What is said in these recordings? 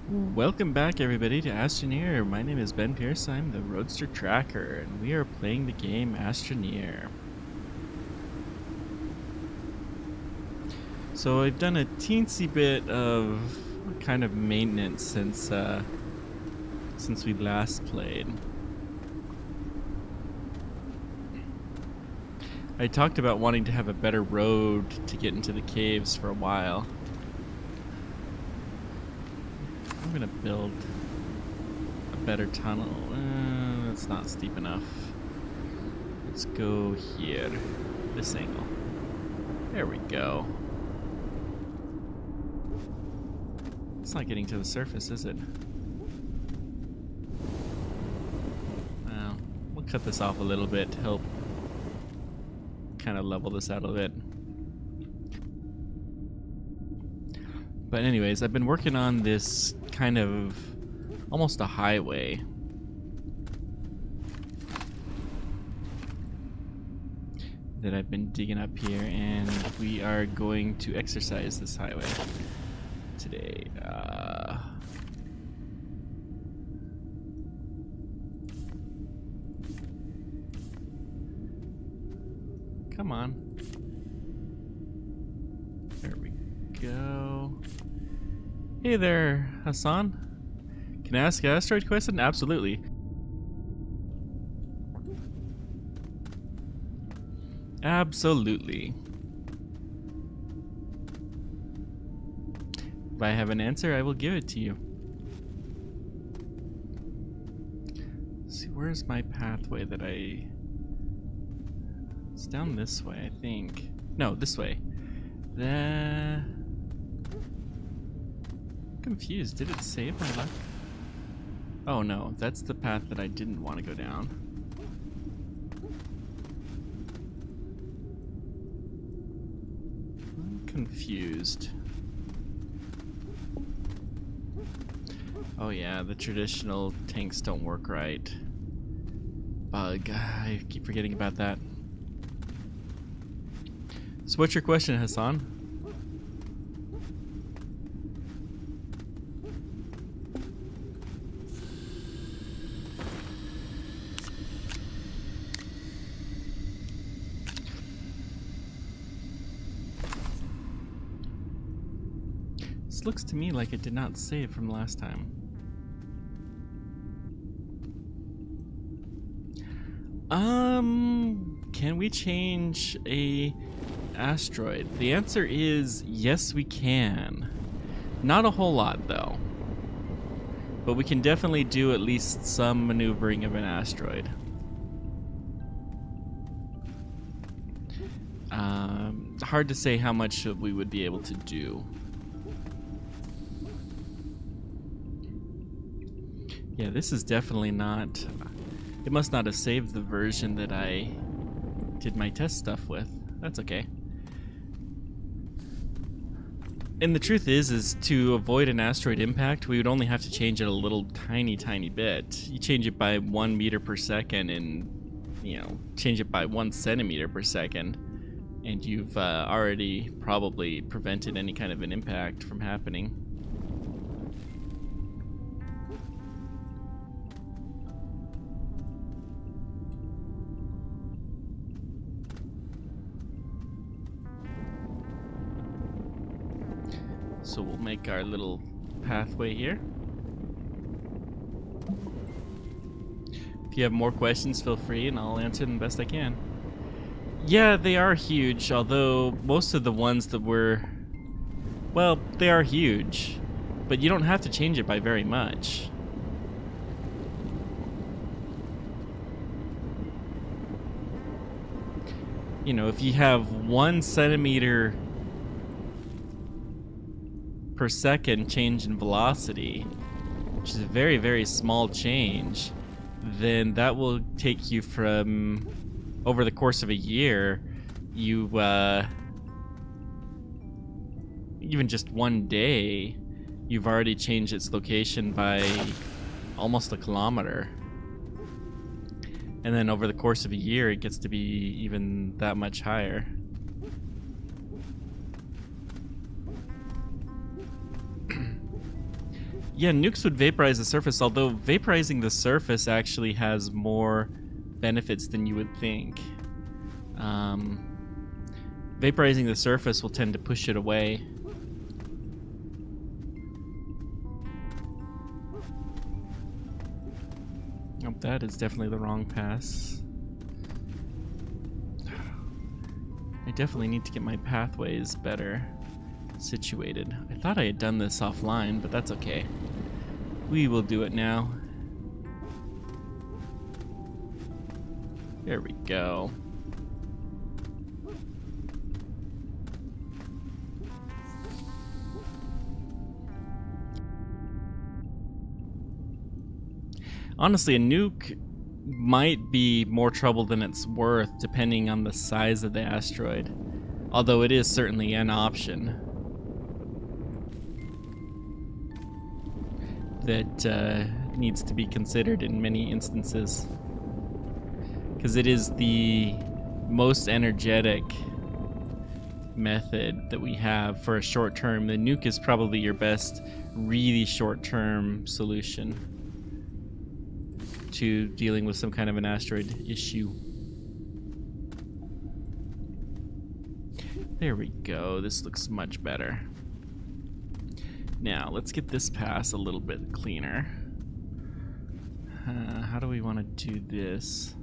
Welcome back, everybody, to Astroneer. My name is Ben Pierce. I'm the Roadster Tracker, and we are playing the game Astroneer. So I've done a teensy bit of kind of maintenance since we last played. I talked about wanting to have a better road to get into the caves for a while. I'm gonna build a better tunnel. That's not steep enough. Let's go here. This angle. There we go. It's not getting to the surface, is it? Well, we'll cut this off a little bit to help kind of level this out a bit. But anyways, I've been working on this kind of almost a highway. That I've been digging up here, and we are going to exercise this highway today. Come on. There we go. Hey there, Hassan. Can I ask an asteroid question? Absolutely. Absolutely. If I have an answer, I will give it to you. Let's see, where's my pathway that I... It's down this way, I think. No, this way. Confused. Did it save my left? Oh no, that's the path that I didn't want to go down. I'm confused. Oh yeah, the traditional tanks don't work right. Bug. I keep forgetting about that. So what's your question, Hassan? This looks to me like it did not save from last time. Can we change a asteroid? The answer is yes, we can. Not a whole lot though. But we can definitely do at least some maneuvering of an asteroid. Hard to say how much we would be able to do. Yeah, this is definitely not... It must not have saved the version that I did my test stuff with. That's okay. And the truth is to avoid an asteroid impact, we would only have to change it a little tiny bit. You change it by 1 meter per second and, you know, change it by 1 centimeter per second, and you've already probably prevented any kind of an impact from happening. So we'll make our little pathway here. If you have more questions, feel free and I'll answer them the best I can. Yeah, they are huge, although most of the ones that were... Well, they are huge, but you don't have to change it by very much. You know, if you have 1 centimeter per second change in velocity, which is a very small change, then that will take you from, over the course of a year, you even just 1 day, you've already changed its location by almost 1 kilometer. And then over the course of a year, it gets to be even that much higher. Yeah, nukes would vaporize the surface, although vaporizing the surface actually has more benefits than you would think. Vaporizing the surface will tend to push it away. Oh, that is definitely the wrong pass. I definitely need to get my pathways better situated. I thought I had done this offline, but that's okay. We will do it now. There we go. Honestly, a nuke might be more trouble than it's worth depending on the size of the asteroid, although it is certainly an option that needs to be considered in many instances, because it is the most energetic method that we have for a short term. The nuke is probably your best really short term solution to dealing with some kind of an asteroid issue. There we go. This looks much better. Now, let's get this pass a little bit cleaner. How do we want to do this?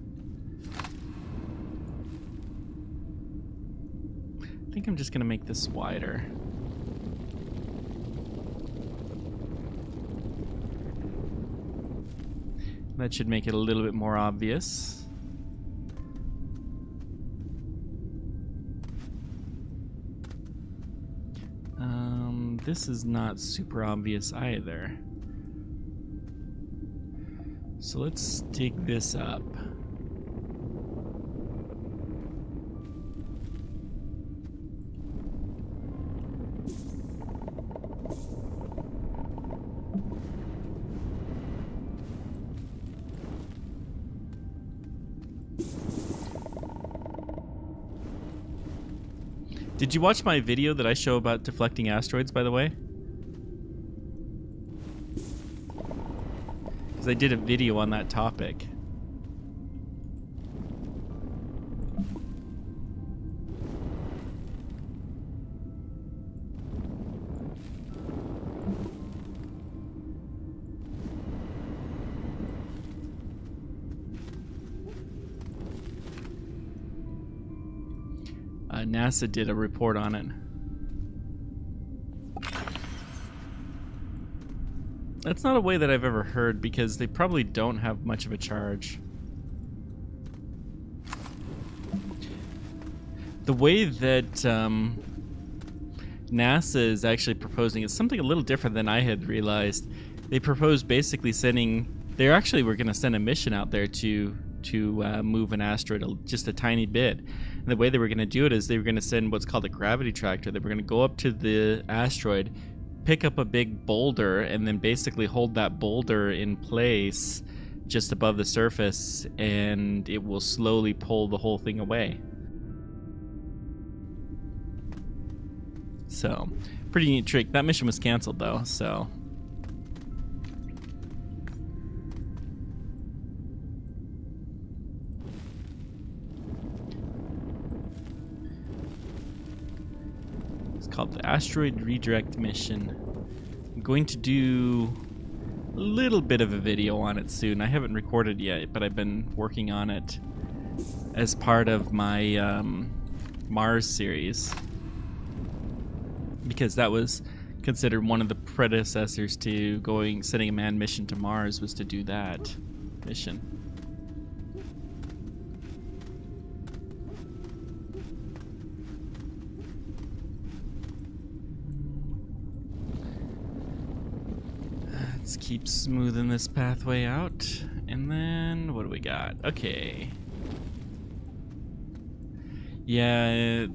I think I'm just going to make this wider. That should make it a little bit more obvious. This is not super obvious either. So let's dig this up. Did you watch my video that I show about deflecting asteroids, by the way? Because I did a video on that topic. NASA did a report on it. That's not a way that I've ever heard, because they probably don't have much of a charge. The way that NASA is actually proposing is something a little different than I had realized. They proposed basically sending... They actually were going to send a mission out there to move an asteroid just a tiny bit. And the way they were going to do it is they were going to send what's called a gravity tractor. They were going to go up to the asteroid, pick up a big boulder, and then basically hold that boulder in place just above the surface, and it will slowly pull the whole thing away. So, pretty neat trick. That mission was canceled though, so... called the Asteroid Redirect Mission. I'm going to do a little bit of a video on it soon. I haven't recorded yet, but I've been working on it as part of my Mars series, because that was considered one of the predecessors to sending a manned mission to Mars, was to do that mission. Let's keep smoothing this pathway out. And then, what do we got? Okay. Yeah, if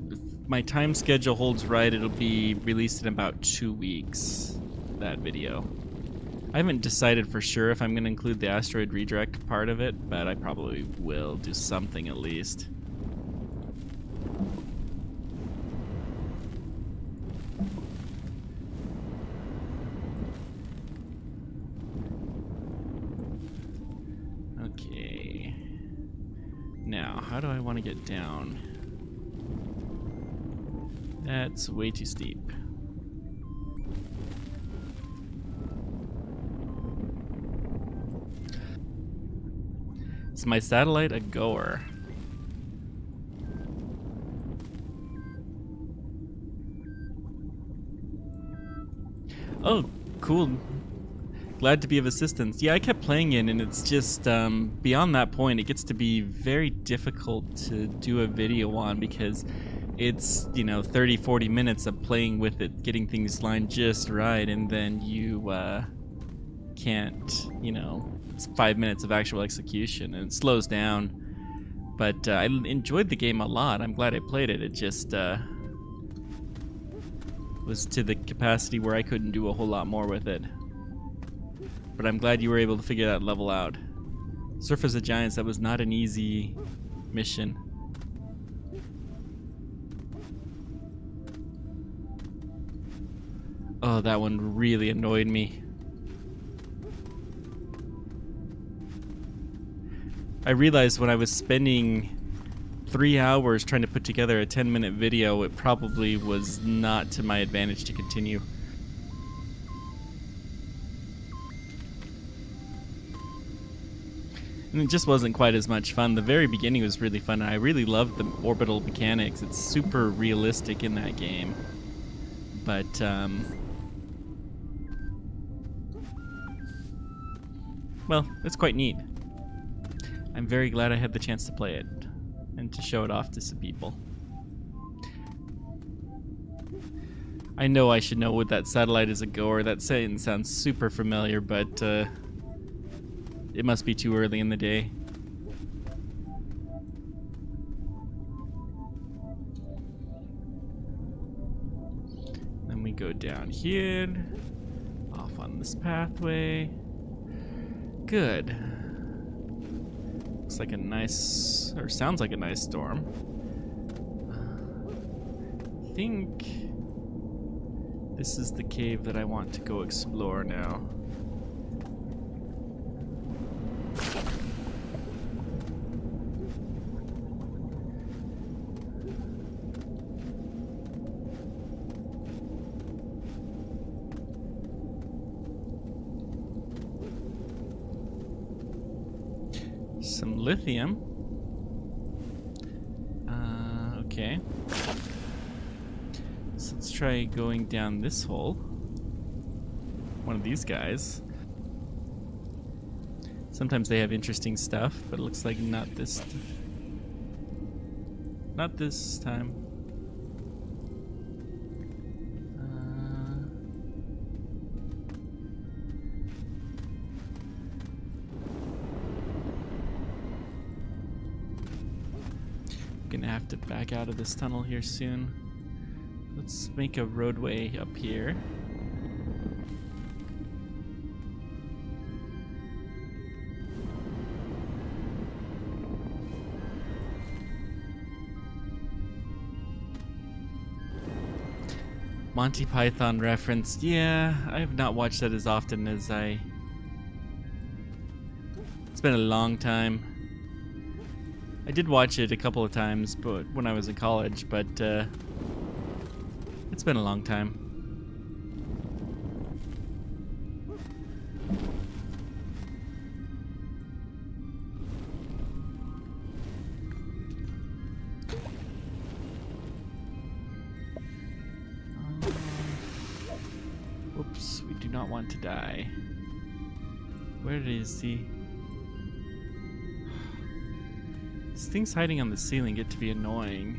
my time schedule holds right, it'll be released in about 2 weeks, that video. I haven't decided for sure if I'm going to include the asteroid redirect part of it, but I probably will do something at least. how do I want to get down? That's way too steep. Is my satellite a goer? Oh, cool. Glad to be of assistance. Yeah, I kept playing it, and it's just, beyond that point, it gets to be very difficult to do a video on because it's, you know, 30, 40 minutes of playing with it, getting things lined just right, and then you, can't, you know, it's 5 minutes of actual execution, and it slows down. But I enjoyed the game a lot. I'm glad I played it. It just, was to the capacity where I couldn't do a whole lot more with it. But I'm glad you were able to figure that level out. Surface of Giants, that was not an easy mission. Oh, that one really annoyed me. I realized when I was spending 3 hours trying to put together a 10-minute video, it probably was not to my advantage to continue. And it just wasn't quite as much fun. The very beginning was really fun, and I really loved the orbital mechanics. It's super realistic in that game. But, well, it's quite neat. I'm very glad I had the chance to play it and to show it off to some people. I know I should know what that satellite is a goer. That saying sounds super familiar, but it must be too early in the day. Then we go down here, off on this pathway. Good. Looks like a nice, or sounds like a nice storm. I think this is the cave that I want to go explore now. Some lithium. Okay. So let's try going down this hole. One of these guys. Sometimes they have interesting stuff, but it looks like not this time. Gonna have to back out of this tunnel here soon. Let's make a roadway up here. Monty Python reference. Yeah, I have not watched that as often as I... It's been a long time. I did watch it a couple of times, but when I was in college, but it's been a long time. Whoops, we do not want to die. Where is he? These things hiding on the ceiling get to be annoying.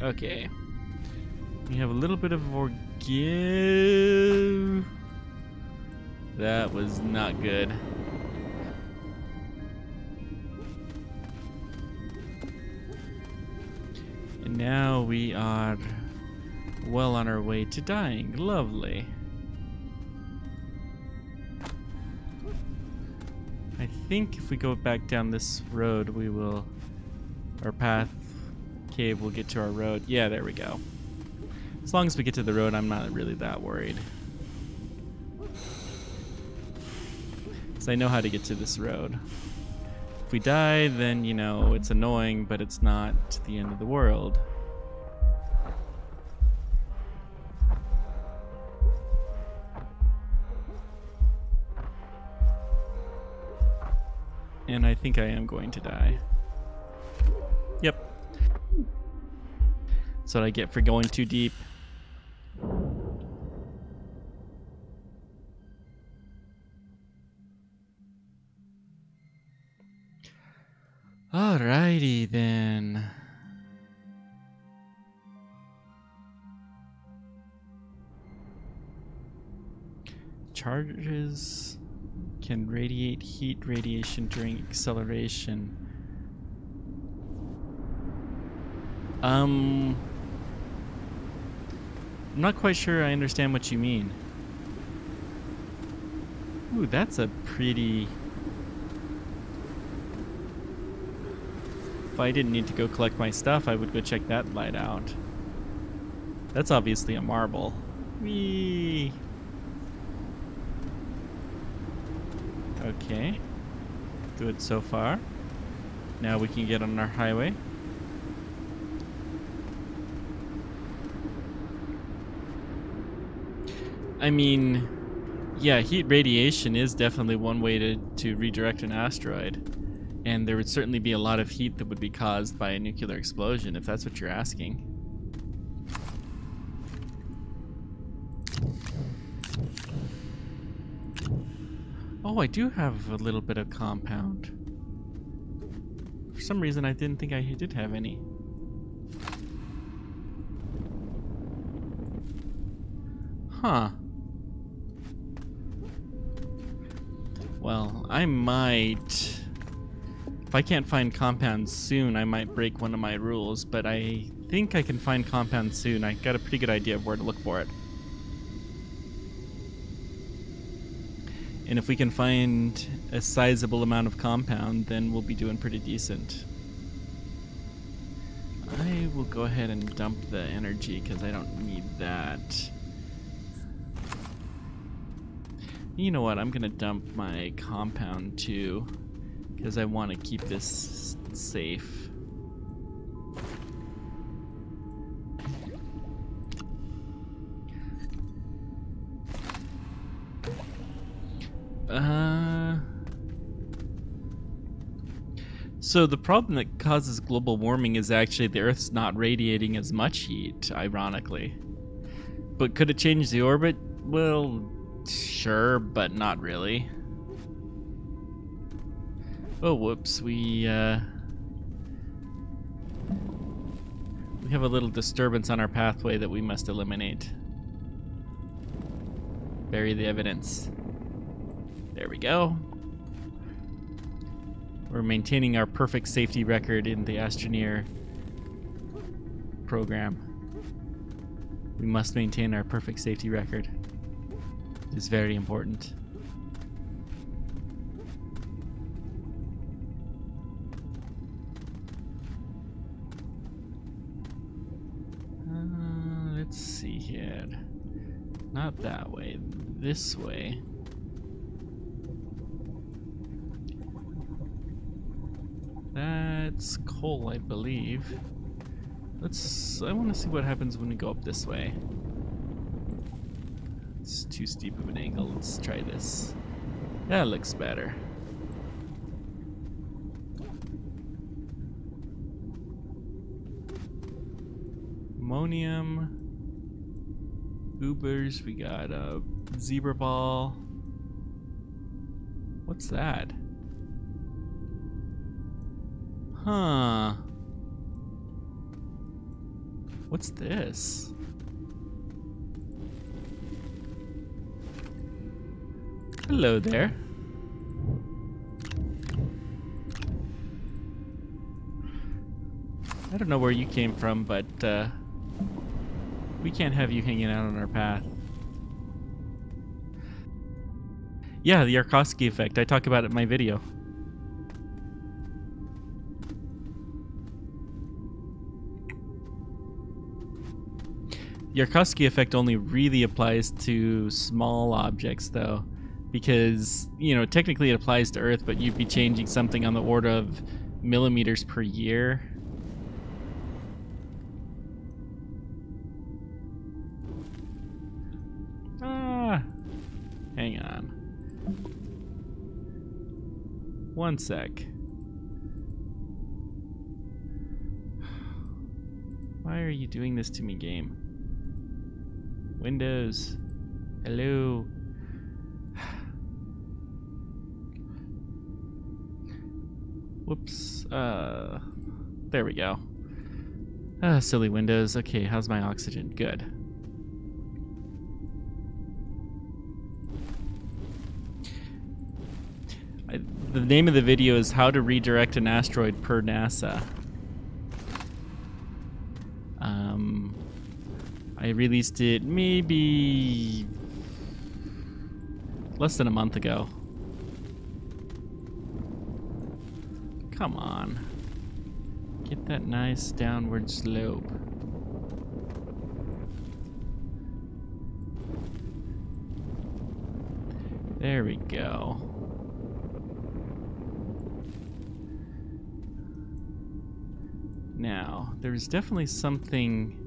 Okay. We have a little bit of organ. That was not good. And now we are well on our way to dying. Lovely. I think if we go back down this road, we will, our path, cave will get to our road. Yeah, there we go. As long as we get to the road, I'm not really that worried. As So I know how to get to this road. If we die, then, you know, it's annoying, but it's not the end of the world. And I think I am going to die. Yep. That's what I get for going too deep. Alrighty then. Charges can radiate heat radiation during acceleration. I'm not quite sure I understand what you mean. Ooh, that's a pretty... If I didn't need to go collect my stuff, I would go check that light out. That's obviously a marble. Whee! Okay. Good so far. Now we can get on our highway. I mean, yeah, heat radiation is definitely one way to redirect an asteroid. And there would certainly be a lot of heat that would be caused by a nuclear explosion, if that's what you're asking. Oh, I do have a little bit of compound. For some reason, I didn't think I did have any. Huh. Well, I might... If I can't find compounds soon, I might break one of my rules, but I think I can find compounds soon. I got a pretty good idea of where to look for it. And if we can find a sizable amount of compound, then we'll be doing pretty decent. I will go ahead and dump the energy because I don't need that. You know what? I'm going to dump my compound too because I want to keep this safe. So the problem that causes global warming is actually the Earth's not radiating as much heat, ironically. But could it change the orbit? Well, sure, but not really. Oh, whoops, we have a little disturbance on our pathway that we must eliminate. Bury the evidence. There we go. We're maintaining our perfect safety record in the Astroneer program. We must maintain our perfect safety record. It is very important. Let's see here. Not that way. This way. That's coal, I believe. I want to see what happens when we go up this way. It's too steep of an angle. Let's try this. That looks better. Ammonium. Ubers. We got a zebra ball. What's that? Huh. What's this? Hello there. I don't know where you came from, but we can't have you hanging out on our path. Yeah, the Yarkovsky effect. I talk about it in my video. The Yarkovsky effect only really applies to small objects, though. because, you know, technically it applies to Earth, but you'd be changing something on the order of millimeters per year. Hang on. One sec. Why are you doing this to me, game? Windows. Hello. Whoops. There we go. Silly Windows. Okay, how's my oxygen? Good. The name of the video is How to Redirect an Asteroid per NASA. I released it maybe less than a month ago. Come on. Get that nice downward slope. There we go. Now, there's definitely something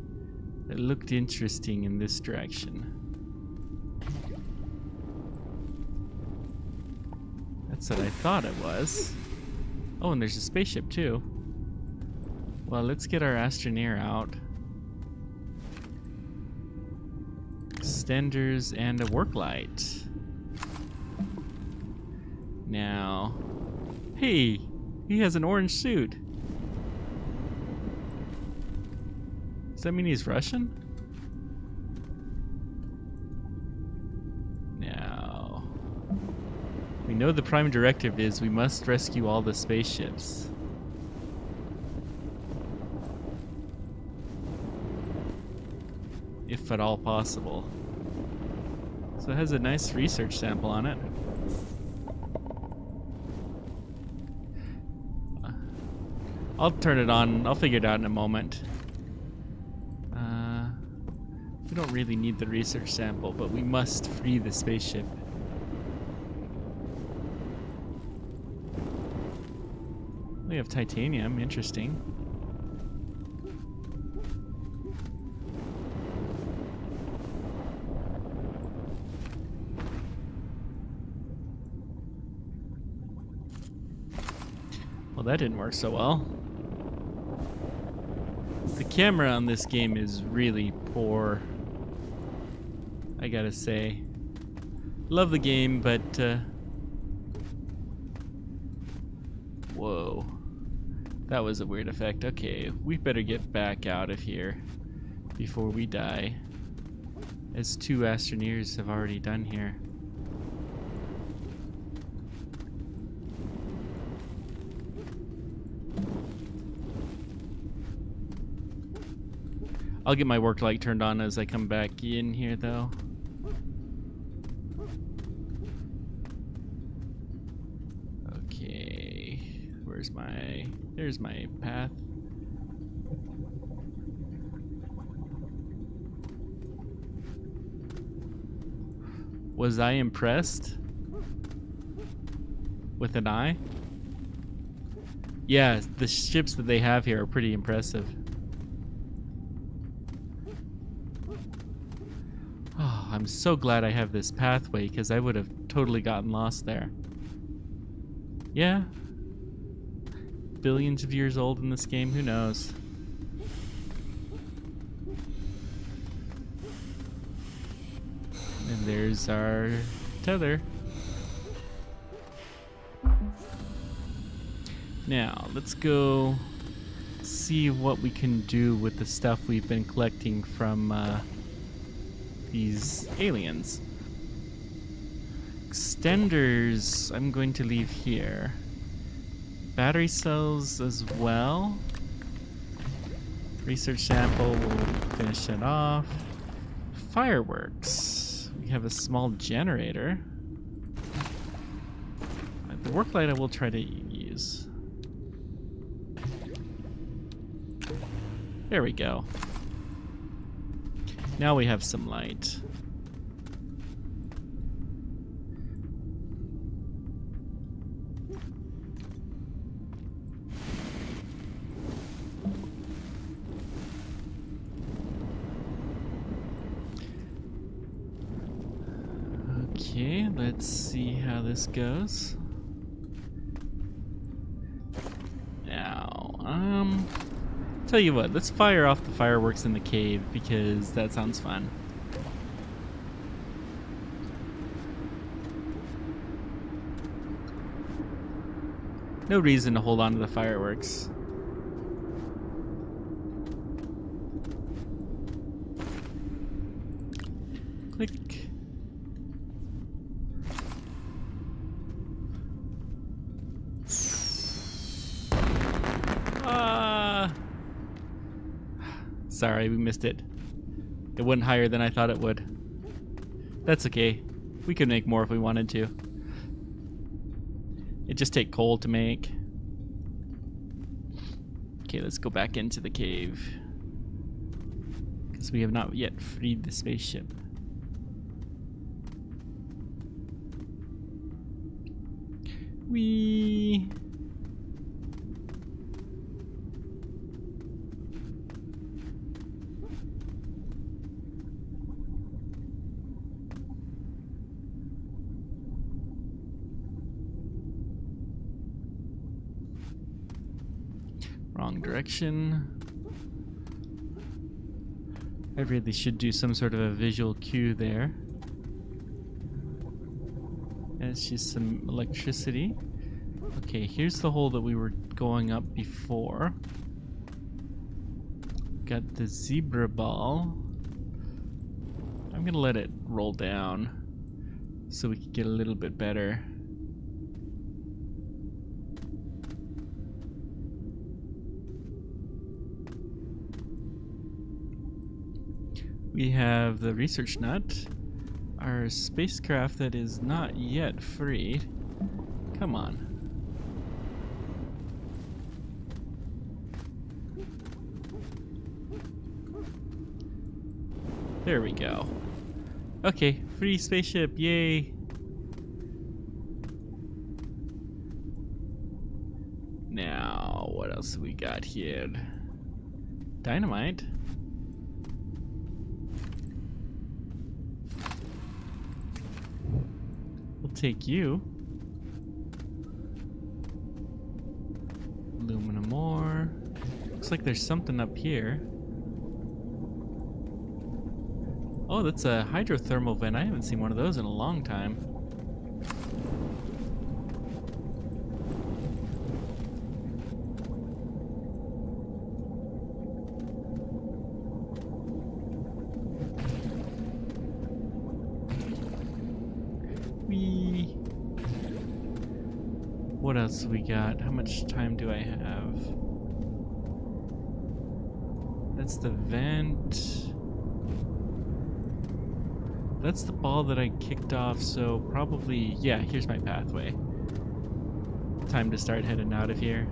that looked interesting in this direction. That's what I thought it was. Oh, and there's a spaceship too. Well, let's get our Astroneer out. Extenders and a work light. Now, hey, he has an orange suit. Does that mean he's Russian? Now, we know the prime directive is we must rescue all the spaceships. If at all possible. So it has a nice research sample on it. I'll turn it on. I'll figure it out in a moment. We don't really need the research sample, but we must free the spaceship. We have titanium. Interesting. Well, that didn't work so well. The camera on this game is really poor, I gotta say. Love the game, but whoa, that was a weird effect. Okay, we better get back out of here before we die, as 2 Astroneers have already done here. I'll get my work light turned on as I come back in here, though. Okay, where's my... There's my path. Was I impressed? With an eye? Yeah, the ships that they have here are pretty impressive. I'm so glad I have this pathway, because I would have totally gotten lost there. Yeah. Billions of years old in this game, who knows? And there's our tether. Now, let's go see what we can do with the stuff we've been collecting from these aliens. Extenders, I'm going to leave here. Battery cells as well. Research sample, we'll finish it off. Fireworks. We have a small generator. The work light I will try to use. There we go. Now we have some light. Okay, let's see how this goes. Now, tell you what, let's fire off the fireworks in the cave because that sounds fun. No reason to hold on to the fireworks. Click. Sorry, we missed it. It went higher than I thought it would. That's okay. We could make more if we wanted to. It just takes coal to make. Okay, let's go back into the cave. Because we have not yet freed the spaceship. Whee! Wrong direction. I really should do some sort of a visual cue there. It's just some electricity. Okay, here's the hole that we were going up before. Got the zebra ball. I'm gonna let it roll down so we can get a little bit better. We have the research nut, our spacecraft that is not yet freed. Come on. There we go. Okay, free spaceship, yay! Now, what else we got here? Dynamite. We'll take you. Aluminum ore. Looks like there's something up here. Oh, that's a hydrothermal vent. I haven't seen one of those in a long time. Whee! What else we got? How much time do I have? That's the vent. That's the ball that I kicked off, so probably, yeah, here's my pathway. Time to start heading out of here.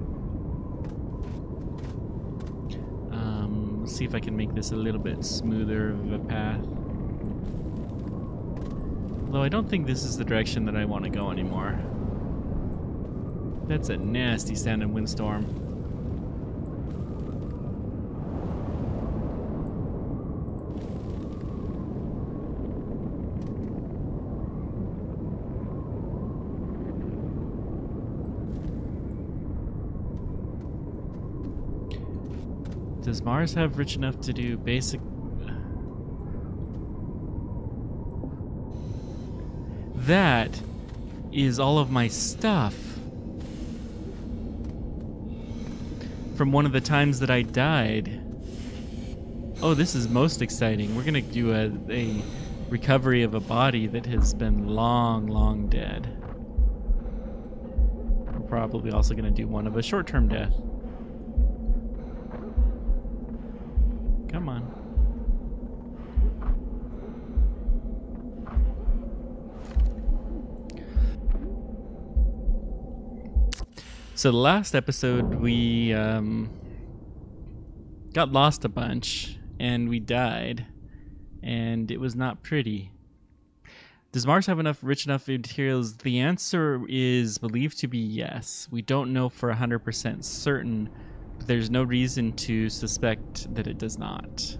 See if I can make this a little bit smoother of a path. Although I don't think this is the direction that I want to go anymore. That's a nasty sand and windstorm. Does Mars have rich enough to do basic... That is all of my stuff from one of the times that I died. Oh, this is most exciting. We're gonna do a recovery of a body that has been long dead. We're probably also gonna do one of a short-term death. Come on. So the last episode we got lost a bunch and we died and it was not pretty. Does Mars have rich enough materials? The answer is believed to be yes. We don't know for 100% certain, but there's no reason to suspect that it does not.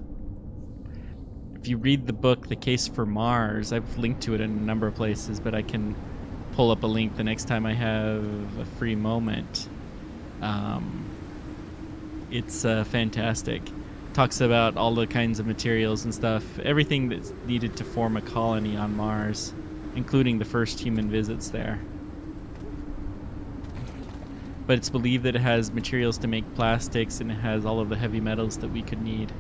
If if you read the book, The Case for Mars, I've linked to it in a number of places, but I can pull up a link the next time I have a free moment. It's fantastic. Talks about all the kinds of materials and stuff, everything that's needed to form a colony on Mars, including the first human visits there. But it's believed that it has materials to make plastics, and it has all of the heavy metals that we could need.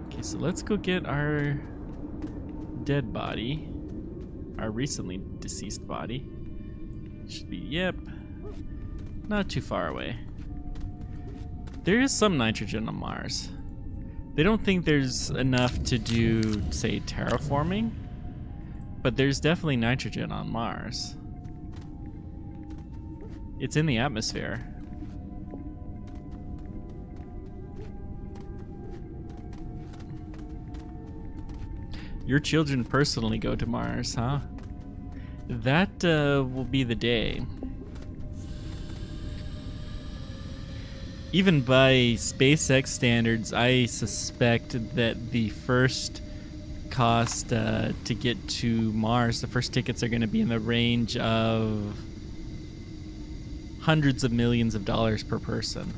Okay, so let's go get our dead body, our recently deceased body. Should be, yep, not too far away. There is some nitrogen on Mars. They don't think there's enough to do, say, terraforming, but there's definitely nitrogen on Mars. It's in the atmosphere. Your children personally go to Mars, huh? That will be the day. Even by SpaceX standards, I suspect that the first cost to get to Mars, the first tickets are going to be in the range of hundreds of millions of dollars per person.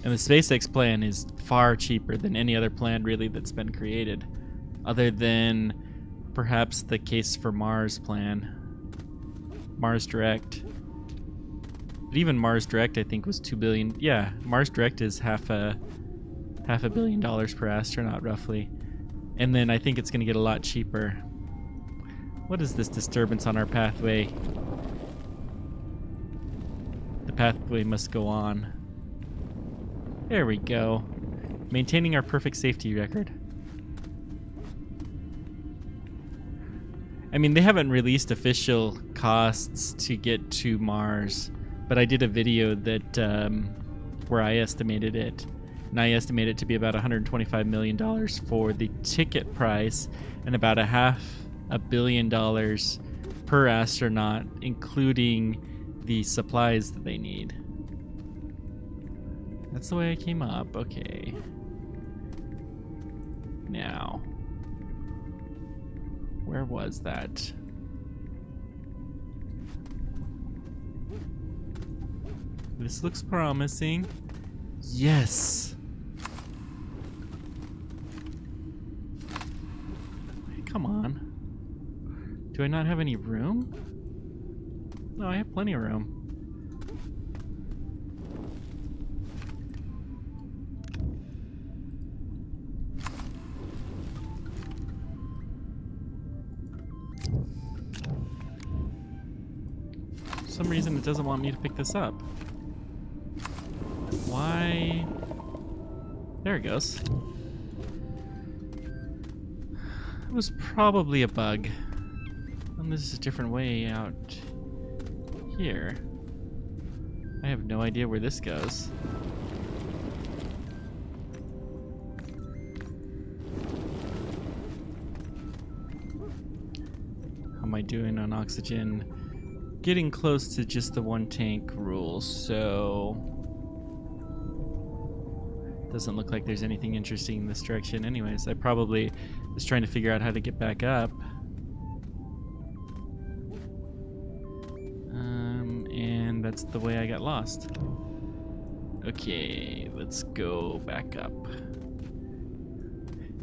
And the SpaceX plan is far cheaper than any other plan really that's been created, other than perhaps the Case for Mars plan, Mars Direct. But even Mars Direct, I think, was $2 billion. Yeah, Mars Direct is half a $1 billion per astronaut, roughly. And then I think it's going to get a lot cheaper. What is this disturbance on our pathway? The pathway must go on. There we go. Maintaining our perfect safety record. I mean, they haven't released official costs to get to Mars, but I did a video that where I estimated it, and I estimate it to be about $125 million for the ticket price, and about $500 million per astronaut, including the supplies that they need. That's the way I came up. Okay. Now, where was that? This looks promising. Yes. Come on. Do I not have any room? No, I have plenty of room. For some reason it doesn't want me to pick this up. Why? There it goes. It was probably a bug. And this is a different way out here. I have no idea where this goes. How am I doing on oxygen? Getting close to just the one tank rule, so doesn't look like there's anything interesting in this direction. Anyways, I probably was trying to figure out how to get back up. And that's the way I got lost. Okay, let's go back up.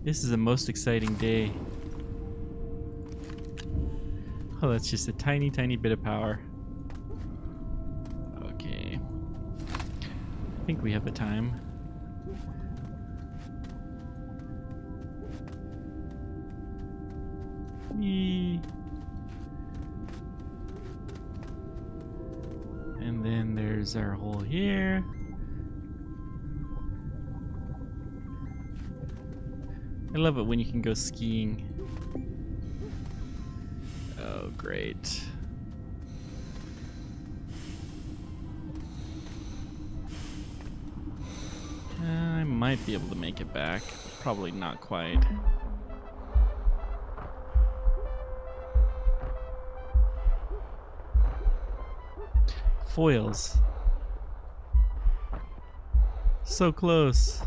This is the most exciting day. Oh, that's just a tiny, tiny bit of power. Okay. I think we have the time. Yee. And then there's our hole here. I love it when you can go skiing. Oh, great. I might be able to make it back. Probably not quite. Foils. So close.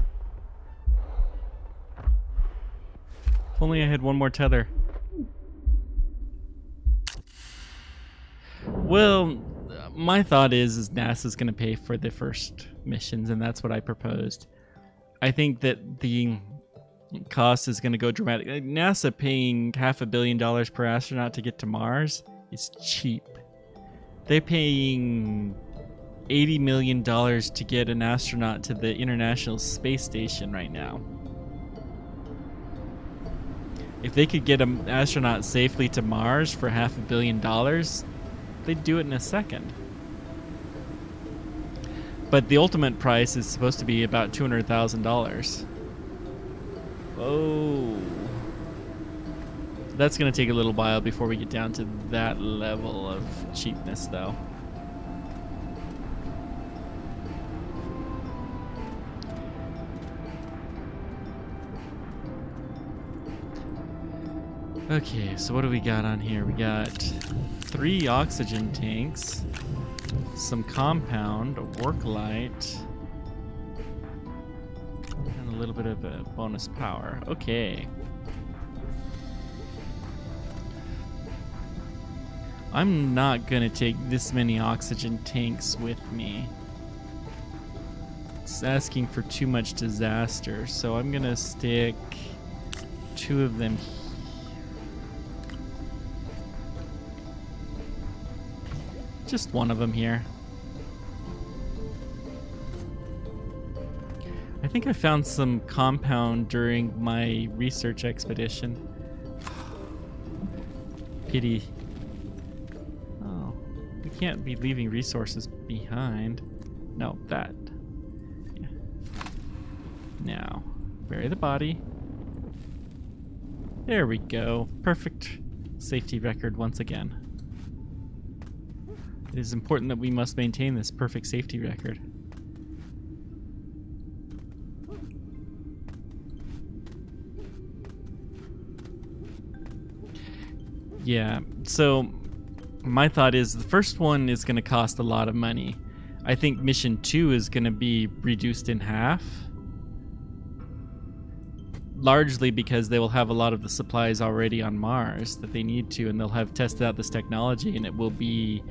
If only I had one more tether. Well, my thought is NASA's going to pay for the first missions, and that's what I proposed. I think that the cost is going to go dramatic. Like, NASA paying $500 million per astronaut to get to Mars is cheap. They're paying $80 million to get an astronaut to the International Space Station right now. If they could get an astronaut safely to Mars for $500 million, they'd do it in a second. But the ultimate price is supposed to be about $200,000. Oh. That's going to take a little while before we get down to that level of cheapness, though. Okay, so what do we got on here? We got 3 oxygen tanks, some compound, a work light, and a little bit of a bonus power. Okay. I'm not gonna take this many oxygen tanks with me. It's asking for too much disaster, so I'm gonna stick 2 of them here. Just one of them here. I think I found some compound during my research expedition. Pity. Oh, we can't be leaving resources behind. No, that. Yeah. Now, bury the body. There we go. Perfect safety record once again. It is important that we must maintain this perfect safety record. Yeah, so my thought is the first one is going to cost a lot of money. I think mission 2 is going to be reduced in half. Largely because they will have a lot of the supplies already on Mars that they need to, and they'll have tested out this technology, and it will be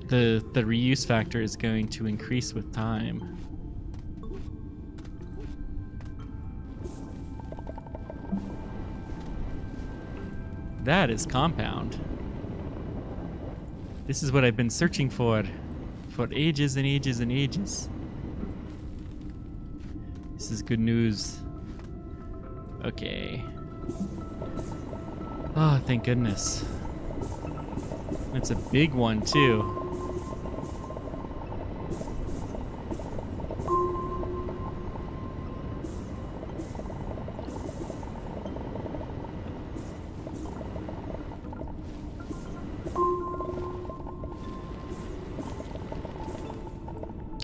the reuse factor is going to increase with time. That is compound. This is what I've been searching for ages and ages and ages. This is good news. Okay. Oh, thank goodness. It's a big one, too.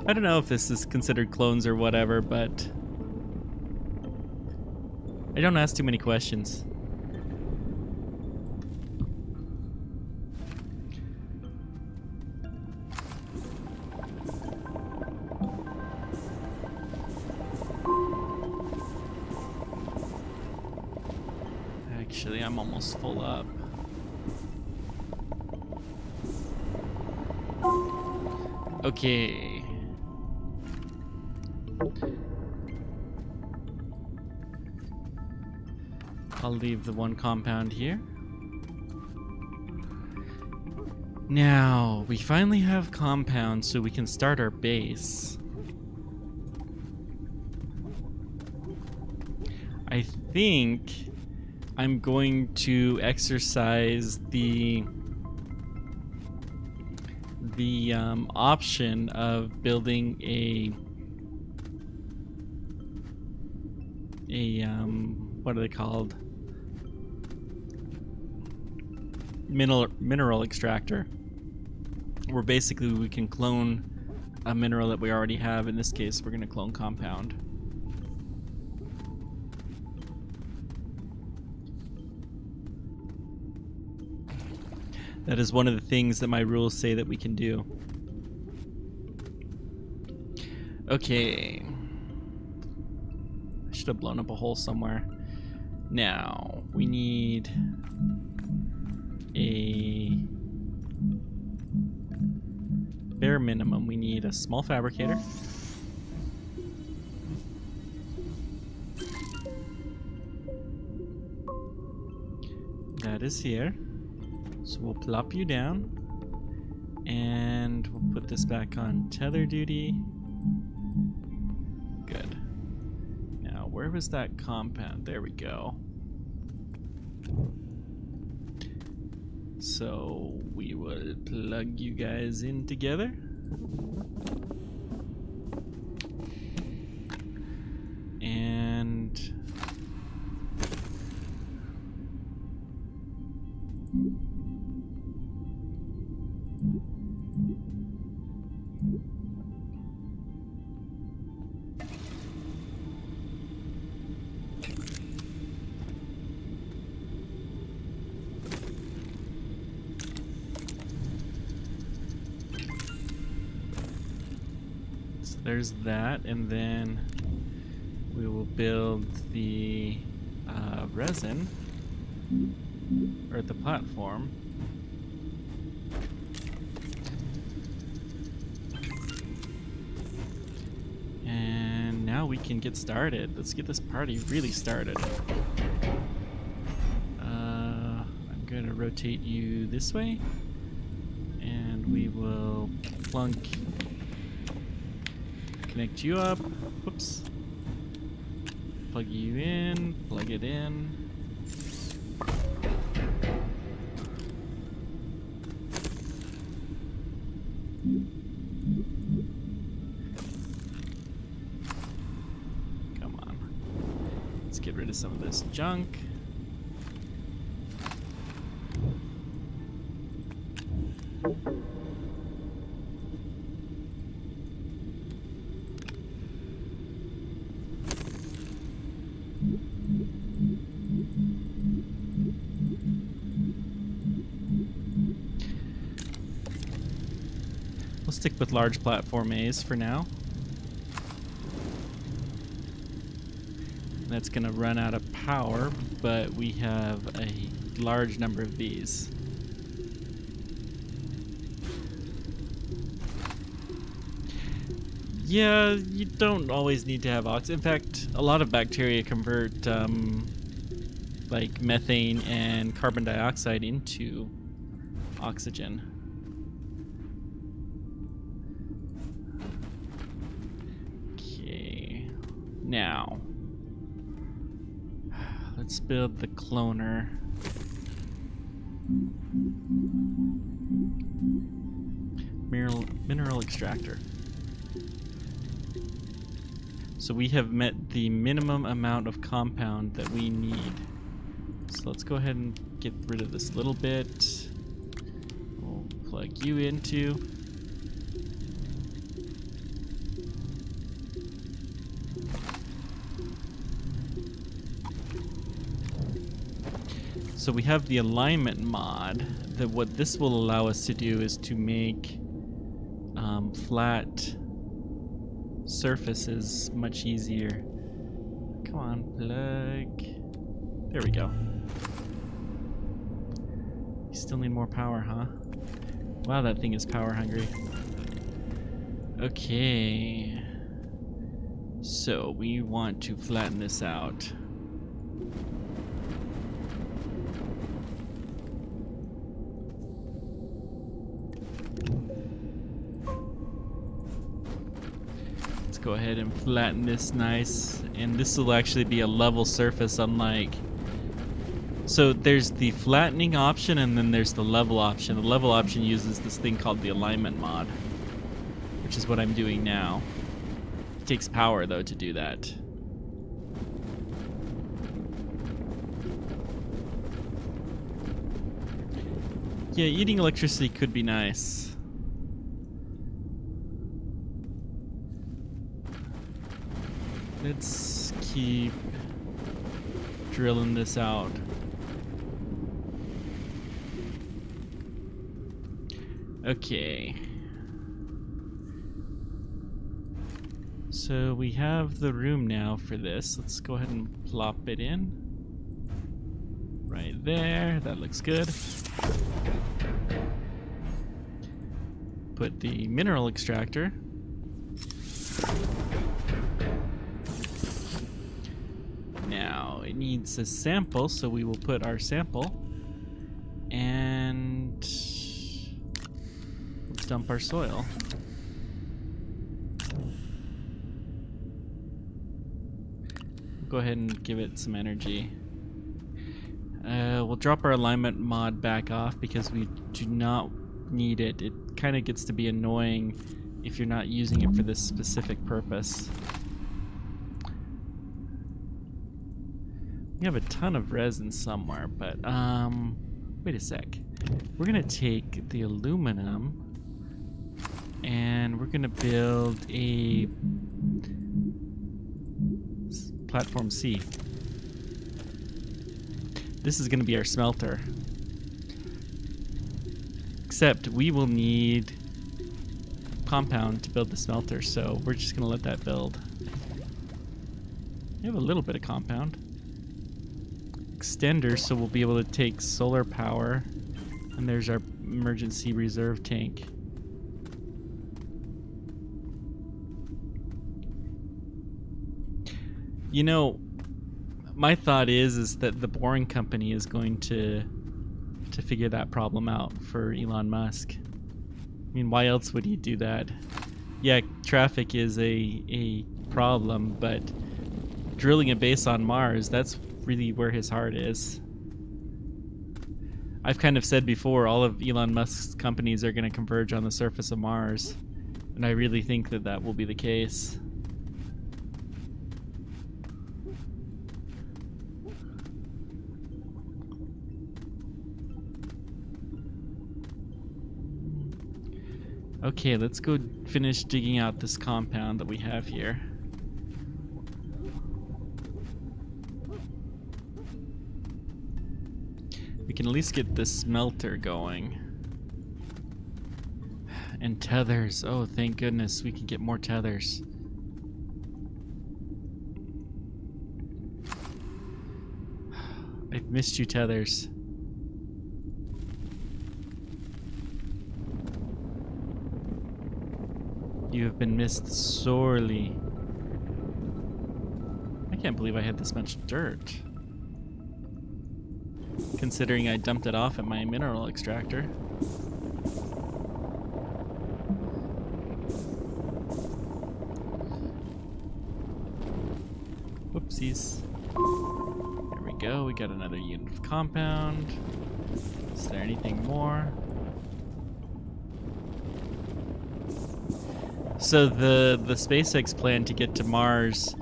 I don't know if this is considered clones or whatever, but I don't ask too many questions. Actually, I'm almost full up. Okay. I'll leave the one compound here. Now, we finally have compounds so we can start our base. I think I'm going to exercise the option of building a what are they called? Mineral extractor, where basically we can clone a mineral that we already have. In this case, we're going to clone compound. That is one of the things that my rules say that we can do. Okay. I should have blown up a hole somewhere. Now, we need a bare minimum. We need a small fabricator. That is here. So we'll plop you down. And we'll put this back on tether duty. Good. Now, where was that compound? There we go. So we will plug you guys in together. And there's that, and then we will build the resin, or the platform. And now we can get started. Let's get this party really started. I'm going to rotate you this way, and we will plunk. Connect you up. Whoops. Plug you in. Plug it in. Come on. Let's get rid of some of this junk. We'll stick with large platform A's for now. That's gonna run out of power, but we have a large number of these. Yeah, you don't always need to have oxygen. In fact, a lot of bacteria convert like methane and carbon dioxide into oxygen. Okay, now let's build the cloner. Mineral extractor. So we have met the minimum amount of compound that we need. So let's go ahead and get rid of this little bit. We'll plug you into. So we have the alignment mod. That what this will allow us to do is to make flat surfaces much easier. Come on, plug. There we go. You still need more power, huh? Wow, that thing is power hungry. Okay. So we want to flatten this out. Go ahead and flatten this nice, and this will actually be a level surface, unlike, so there's the flattening option and then there's the level option. The level option uses this thing called the alignment mod, which is what I'm doing now. It takes power though to do that. Yeah, eating electricity could be nice. Let's keep drilling this out. Okay. So we have the room now for this. Let's go ahead and plop it in. Right there. That looks good. Put the mineral extractor. Now it needs a sample, so we will put our sample. And let's dump our soil. Go ahead and give it some energy. We'll drop our alignment mod back off because we do not need it. It kind of gets to be annoying if you're not using it for this specific purpose. We have a ton of resin somewhere, but wait a sec. We're gonna take the aluminum and we're gonna build a platform C. This is gonna be our smelter. Except we will need compound to build the smelter, so we're just gonna let that build. We have a little bit of compound. Extender, so we'll be able to take solar power, and there's our emergency reserve tank. You know, my thought is that the Boring Company is going to figure that problem out for Elon Musk. I mean, why else would he do that? Yeah, traffic is a problem, but drilling a base on Mars, that's really where his heart is. I've kind of said before, all of Elon Musk's companies are going to converge on the surface of Mars, and I really think that that will be the case. Okay, let's go finish digging out this compound that we have here. We can at least get the smelter going. And tethers. Oh, thank goodness we can get more tethers. I've missed you, tethers. You have been missed sorely. I can't believe I had this much dirt. Considering I dumped it off at my mineral extractor. Whoopsies. There we go, we got another unit of compound. Is there anything more? So the SpaceX plan to get to Mars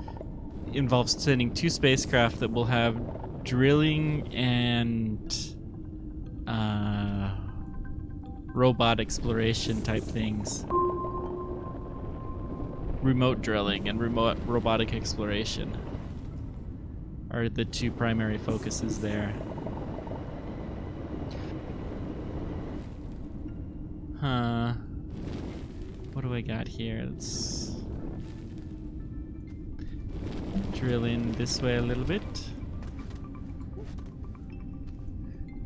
involves sending 2 spacecraft that will have drilling and robot exploration type things. Remote drilling and remote robotic exploration are the 2 primary focuses there. Huh. What do I got here? Let's drill in this way a little bit.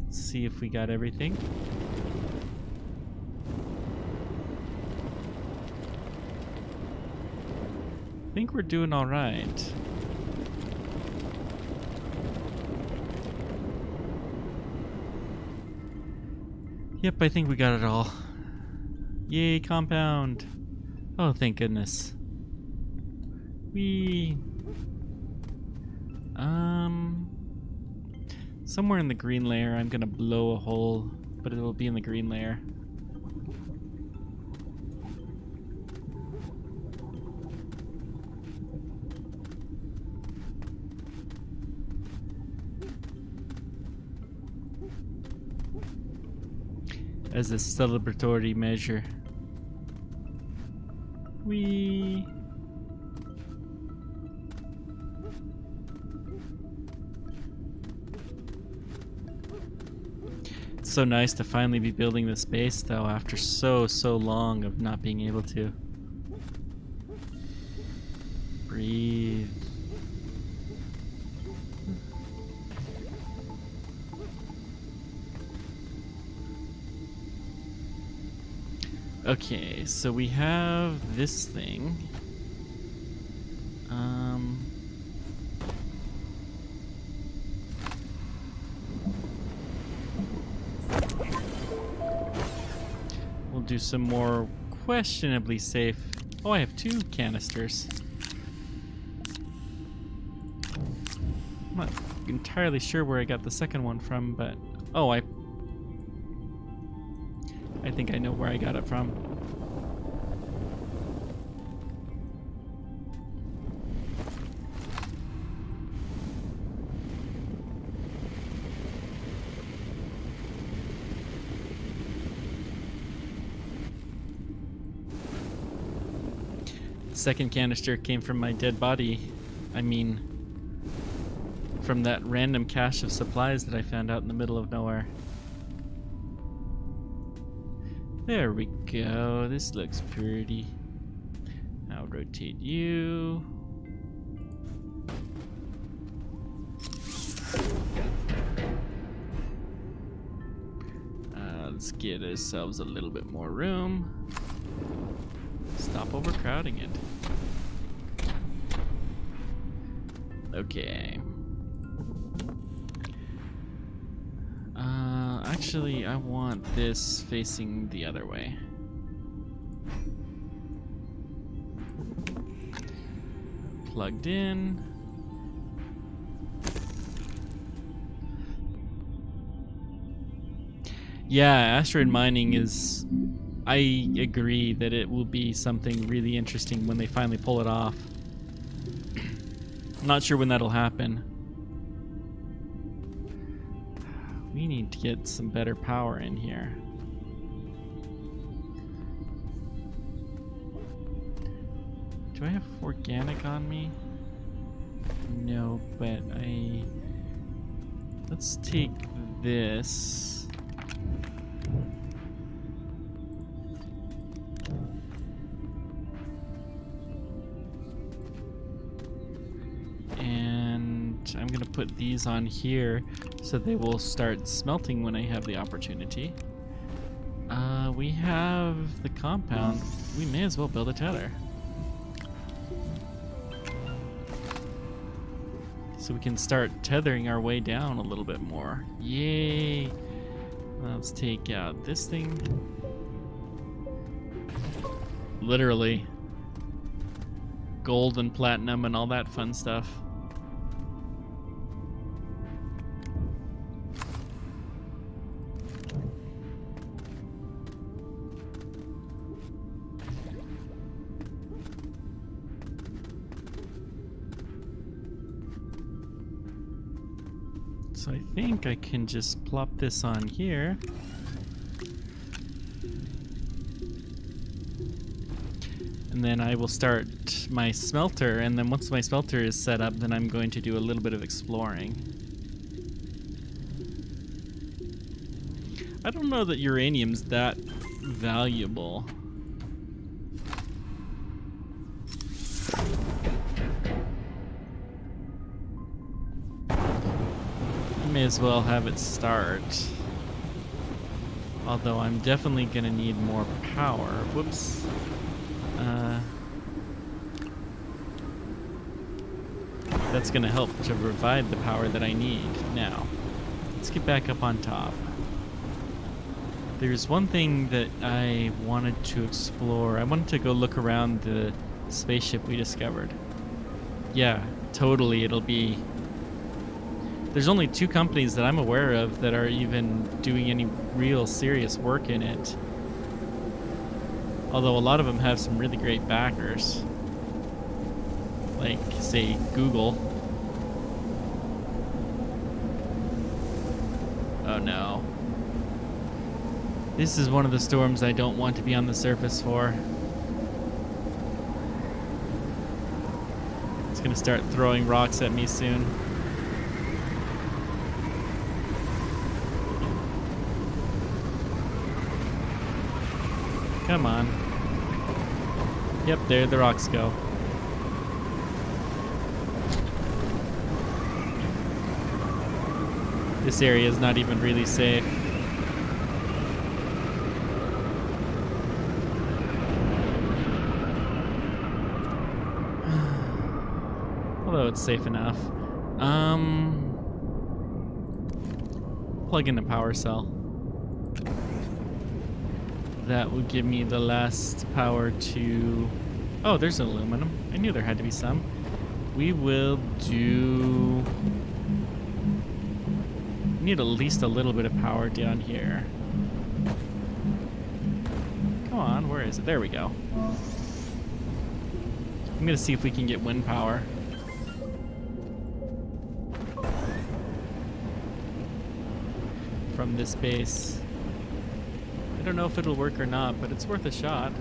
Let's see if we got everything. I think we're doing all right. Yep, I think we got it all. Yay, compound. Oh, thank goodness. Somewhere in the green layer, I'm gonna blow a hole, but it'll be in the green layer. As a celebratory measure. Whee! It's so nice to finally be building this base, though, after so long of not being able to. Breathe. Okay, so we have this thing. We'll do some more questionably safe. Oh, I have 2 canisters. I'm not entirely sure where I got the second one from, but oh, I think I know where I got it from. The second canister came from my dead body. I mean, from that random cache of supplies that I found out in the middle of nowhere. There we go. This looks pretty. I'll rotate you. Let's get ourselves a little bit more room. Stop overcrowding it. Okay. Actually, I want this facing the other way. Plugged in. Yeah, asteroid mining is... I agree that it will be something really interesting when they finally pull it off. I'm not sure when that'll happen. We need to get some better power in here. Do I have organic on me? No, but let's take this. And I'm gonna put these on here so they will start smelting when I have the opportunity. We have the compound. We may as well build a tether. So we can start tethering our way down a little bit more. Yay! Let's take out this thing. Literally. Gold and platinum and all that fun stuff. So I think I can just plop this on here. And then I will start my smelter, and then once my smelter is set up, then I'm going to do a little bit of exploring. I don't know that uranium's that valuable. May as well have it start. Although I'm definitely gonna need more power. Whoops. That's gonna help to provide the power that I need. Now, let's get back up on top. There's one thing that I wanted to explore. I wanted to go look around the spaceship we discovered. Yeah, totally, it'll be... There's only 2 companies that I'm aware of that are even doing any real serious work in it. Although a lot of them have some really great backers. Like, say, Google. Oh no. This is one of the storms I don't want to be on the surface for. It's gonna start throwing rocks at me soon. Come on. Yep, there the rocks go. This area is not even really safe. Although it's safe enough. Plug in a power cell. That would give me the last power to... Oh, there's aluminum. I knew there had to be some. We will do... Need at least a little bit of power down here. Come on, where is it? There we go. I'm gonna see if we can get wind power. From this base. I don't know if it'll work or not, but it's worth a shot.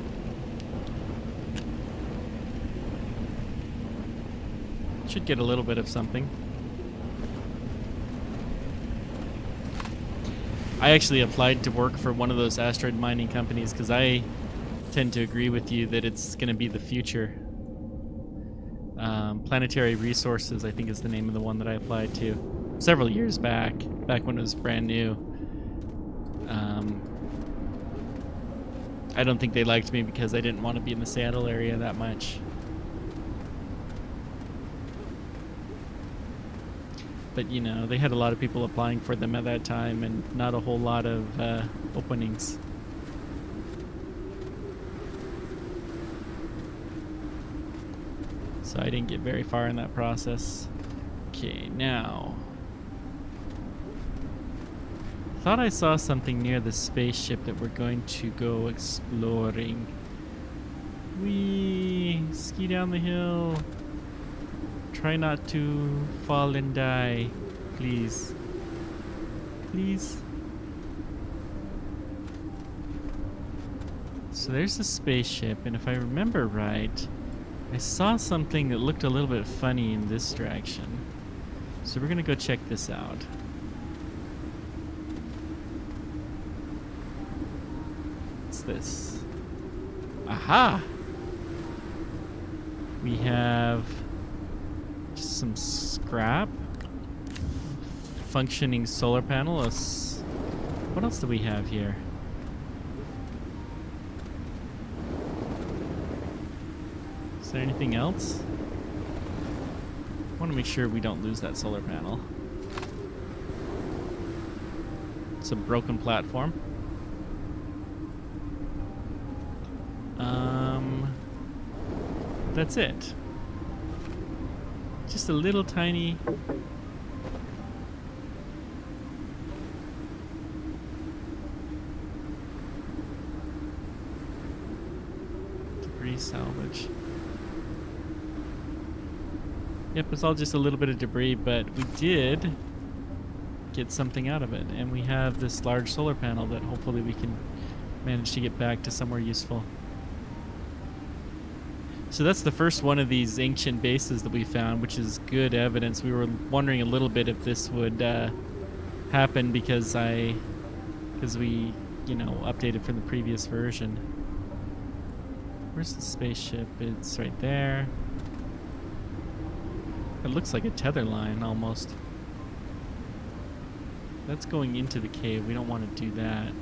Should get a little bit of something. I actually applied to work for one of those asteroid mining companies because I tend to agree with you that it's going to be the future. Planetary Resources, I think, is the name of the one that I applied to several years back when it was brand new. I don't think they liked me because I didn't want to be in the Seattle area that much. But, you know, they had a lot of people applying for them at that time and not a whole lot of openings. So I didn't get very far in that process. Okay, now... Thought I saw something near the spaceship that we're going to go exploring. Whee! Ski down the hill. Try not to fall and die, please. Please. So there's a spaceship, and if I remember right, I saw something that looked a little bit funny in this direction. So we're gonna go check this out. What's this? Aha! We have just some scrap. Functioning solar panel. What else do we have here? Is there anything else? I want to make sure we don't lose that solar panel. It's a broken platform. That's it. Just a little tiny... debris salvage. Yep, it's all just a little bit of debris, but we did get something out of it. And we have this large solar panel that hopefully we can manage to get back to somewhere useful. So that's the first one of these ancient bases that we found, which is good evidence. We were wondering a little bit if this would happen because we, you know, updated from the previous version. Where's the spaceship? It's right there. It looks like a tether line almost. That's going into the cave. We don't want to do that.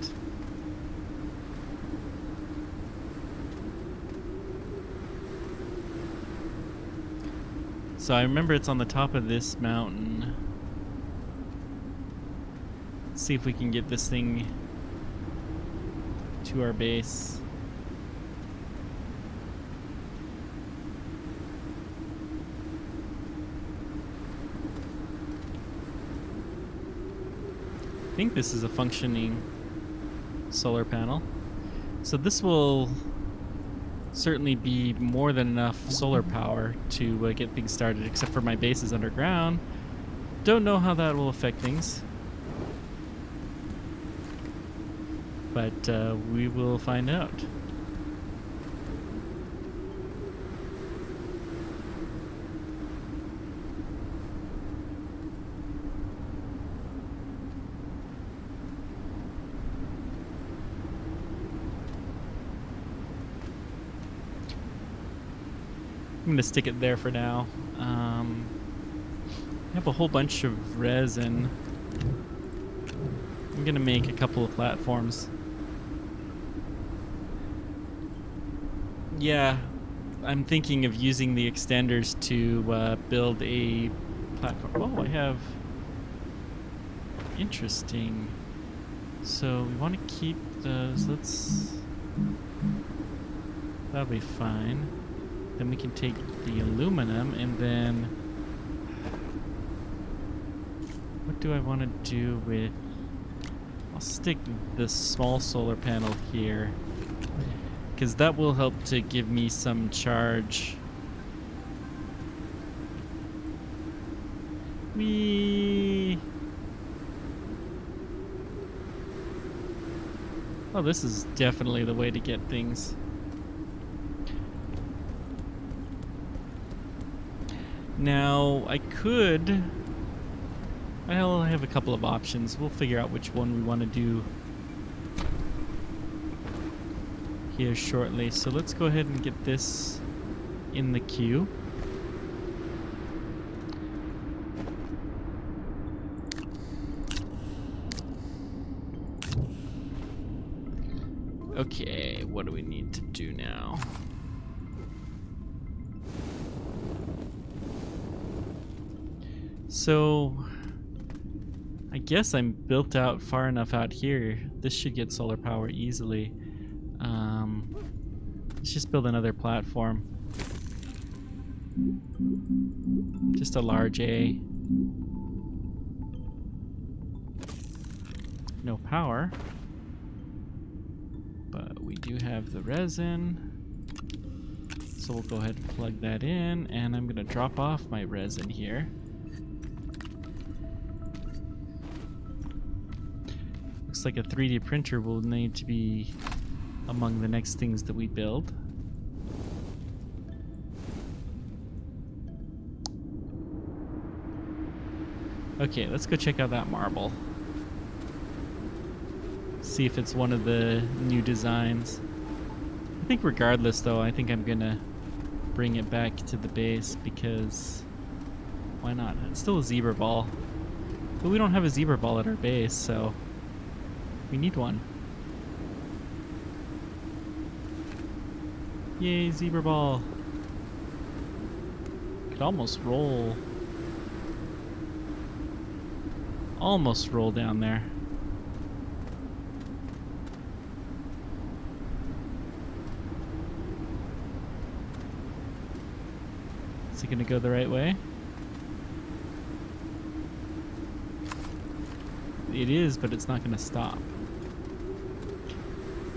So I remember it's on the top of this mountain. Let's see if we can get this thing to our base. I think this is a functioning solar panel. So this will certainly be more than enough solar power to get things started, except for my base is underground. Don't know how that will affect things. But we will find out. I'm going to stick it there for now. I have a whole bunch of resin. I'm gonna make a couple of platforms. Yeah, I'm thinking of using the extenders to build a platform. Oh, I have... Interesting. So we want to keep those. Let's... That'll be fine. Then we can take the aluminum and then... What do I want to do with... I'll stick the small solar panel here, because that will help to give me some charge. Whee! Oh, this is definitely the way to get things. Now, I could... I'll have a couple of options. We'll figure out which one we want to do here shortly. So let's go ahead and get this in the queue. Okay, what do we need to do now? So, I guess I'm built out far enough out here. This should get solar power easily. Let's just build another platform. Just a large A. No power. But we do have the resin. So we'll go ahead and plug that in, and I'm gonna drop off my resin here. Looks like a 3D printer will need to be among the next things that we build. Okay, let's go check out that marble. See if it's one of the new designs. I think regardless though, I think I'm gonna bring it back to the base because why not? It's still a zebra ball. But we don't have a zebra ball at our base, so we need one. Yay, zebra ball. Could almost roll. Almost roll down there. Is it gonna go the right way? It is, but it's not gonna stop.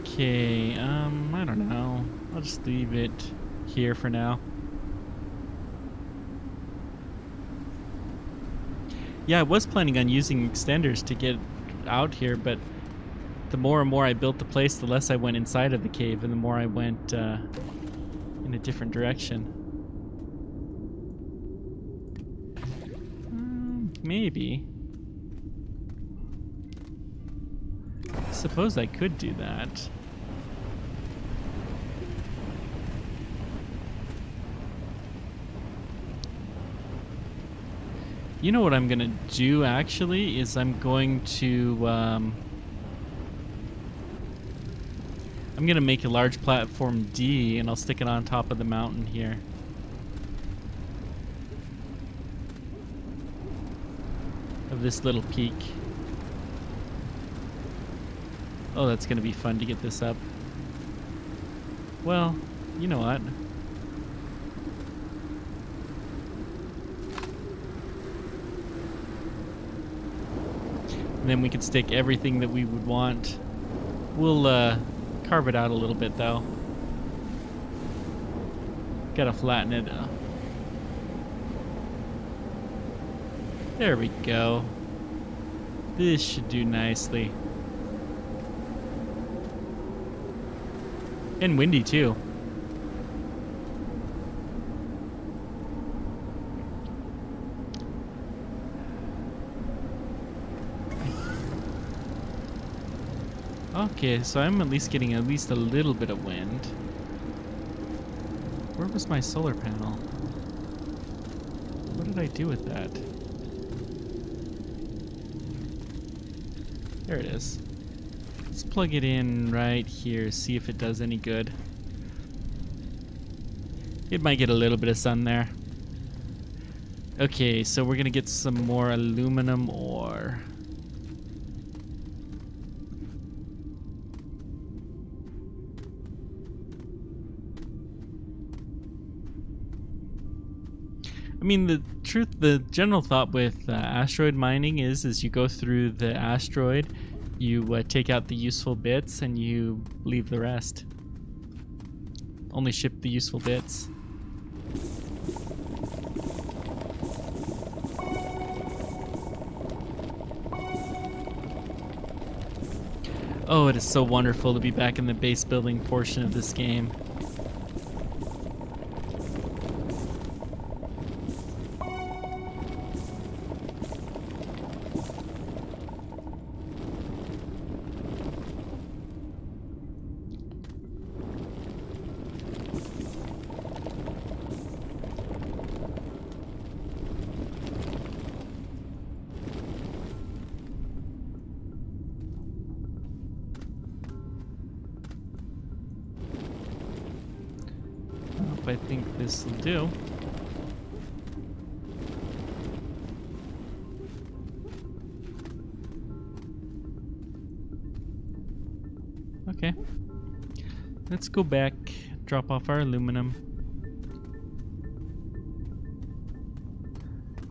Okay, I don't know. I'll just leave it here for now. Yeah, I was planning on using extenders to get out here, but the more and more I built the place, the less I went inside of the cave, and the more I went in a different direction. Maybe. I suppose I could do that. You know what I'm gonna do actually is I'm going to I'm gonna make a large platform D and I'll stick it on top of the mountain here. Of this little peak. Oh, that's gonna be fun to get this up. Well, you know what? And then we can stick everything that we would want. We'll carve it out a little bit though. Gotta flatten it up. There we go. This should do nicely. And windy too. Okay, so I'm at least getting at least a little bit of wind. Where was my solar panel? What did I do with that? There it is. Let's plug it in right here, see if it does any good. It might get a little bit of sun there. Okay, so we're gonna get some more aluminum ore. I mean, the general thought with asteroid mining is you go through the asteroid, you take out the useful bits, and you leave the rest. Only ship the useful bits. Oh, it is so wonderful to be back in the base building portion of this game. I think this will do. Okay. Let's go back, drop off our aluminum.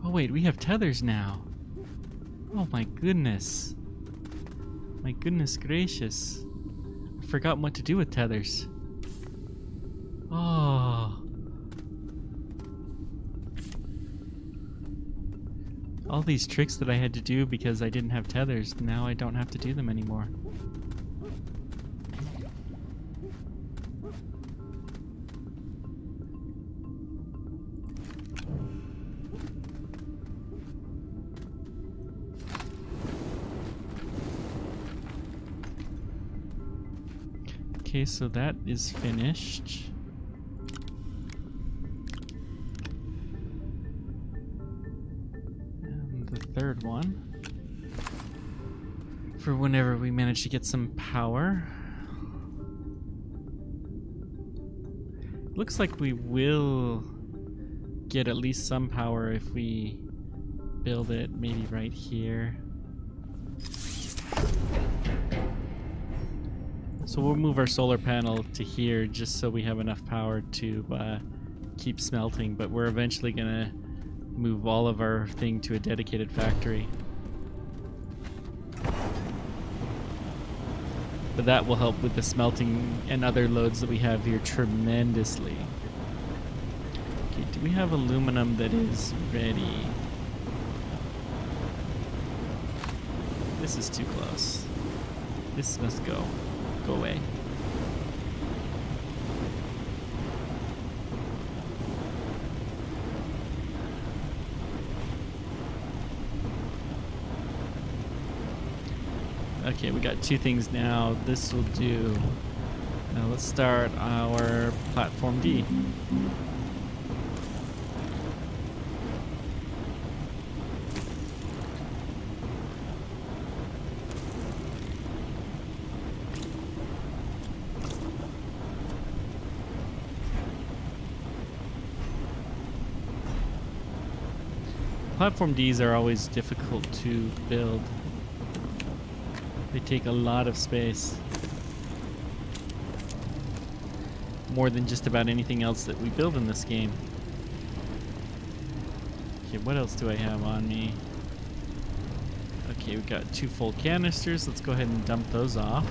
Oh wait, we have tethers now. Oh my goodness. My goodness gracious. I've forgotten what to do with tethers. Oh. All these tricks that I had to do because I didn't have tethers, now I don't have to do them anymore. Okay, so that is finished. Third one for whenever we manage to get some power. Looks like we will get at least some power if we build it maybe right here. So we'll move our solar panel to here just so we have enough power to keep smelting, but we're eventually gonna move all of our thing to a dedicated factory. But that will help with the smelting and other loads that we have here tremendously. Okay, do we have aluminum that is ready? This is too close. This must go. Go away. Okay, we got two things now. This will do. Now let's start our platform D. Platform Ds are always difficult to build. They take a lot of space. More than just about anything else that we build in this game. Okay, what else do I have on me? Okay, we've got 2 full canisters. Let's go ahead and dump those off.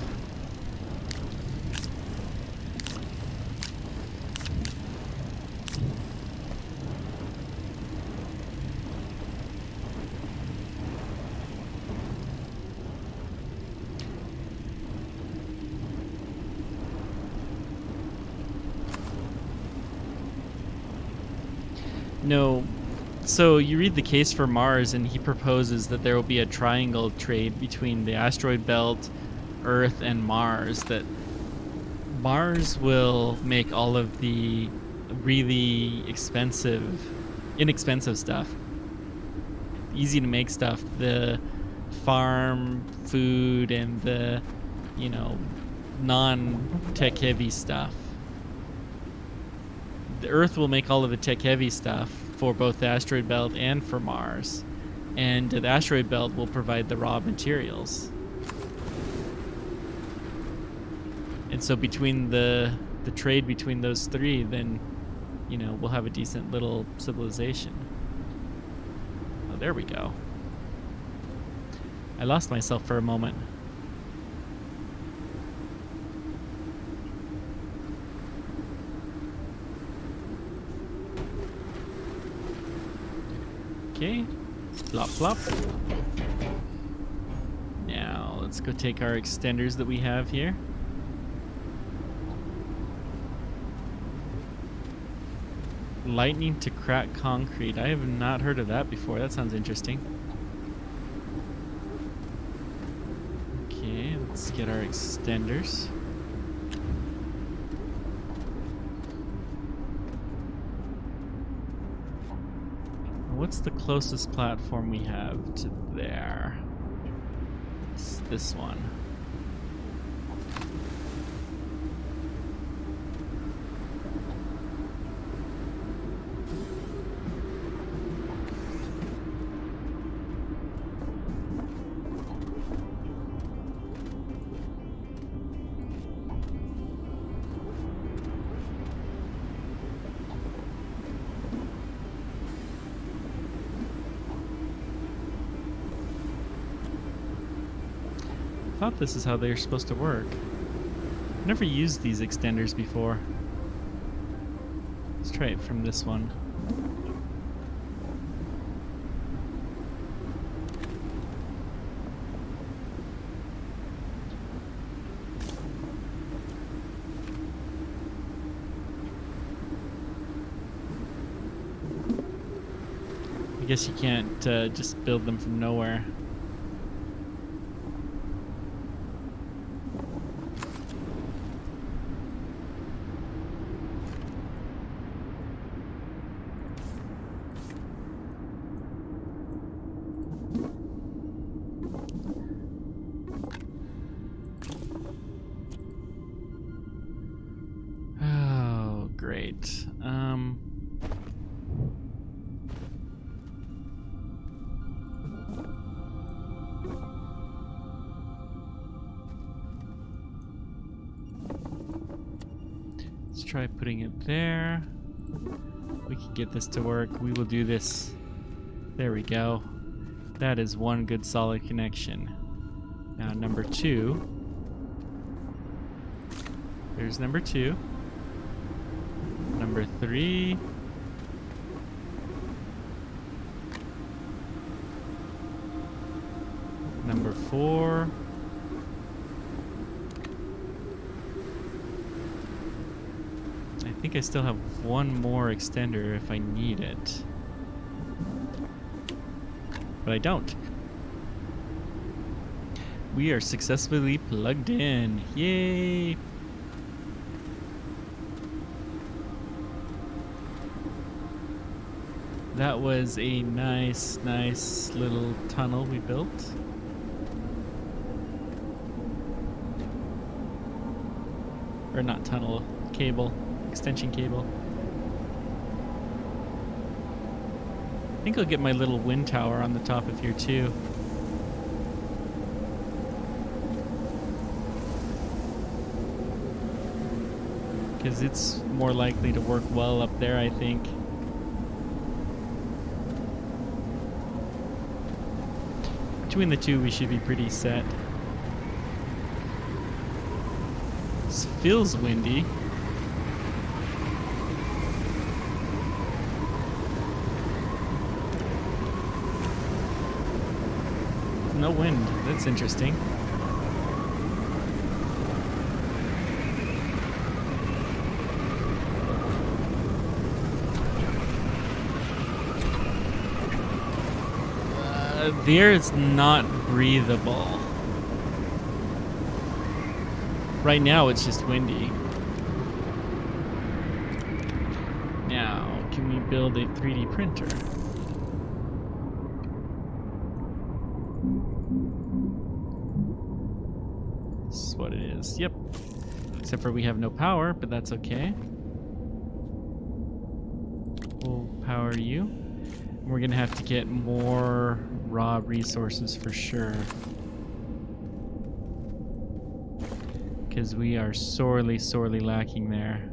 No. So you read the case for Mars, and he proposes that there will be a triangle trade between the asteroid belt, Earth, and Mars. That Mars will make all of the really inexpensive stuff. Easy to make stuff. The farm food and the, you know, non-tech heavy stuff. The Earth will make all of the tech heavy stuff for both the asteroid belt and for Mars. And the asteroid belt will provide the raw materials. And so between the trade between those three, then, you know, we'll have a decent little civilization. Oh, there we go. I lost myself for a moment. Okay. Plop, plop. Now, let's go take our extenders that we have here. Lightning to crack concrete. I have not heard of that before. That sounds interesting. Okay, let's get our extenders. What's the closest platform we have to there? It's this one. I thought this is how they're supposed to work. I've never used these extenders before. Let's try it from this one. I guess you can't just build them from nowhere. Great. Let's try putting it there. We can get this to work. We will do this. There we go. That is one good solid connection. Now number 2. There's number 2. Number 3. Number 4. I think I still have one more extender if I need it. But I don't. We are successfully plugged in. Yay! That was a nice little tunnel we built. Or not tunnel, cable, extension cable. I think I'll get my little wind tower on the top of here too. Because it's more likely to work well up there, I think. Between the two, we should be pretty set. This feels windy. No wind. That's interesting. The air is not breathable. Right now it's just windy. Now, can we build a 3D printer? what it is. Yep. Except for we have no power, but that's okay. We'll power you. We're gonna have to get more raw resources for sure. Because we are sorely, sorely lacking there.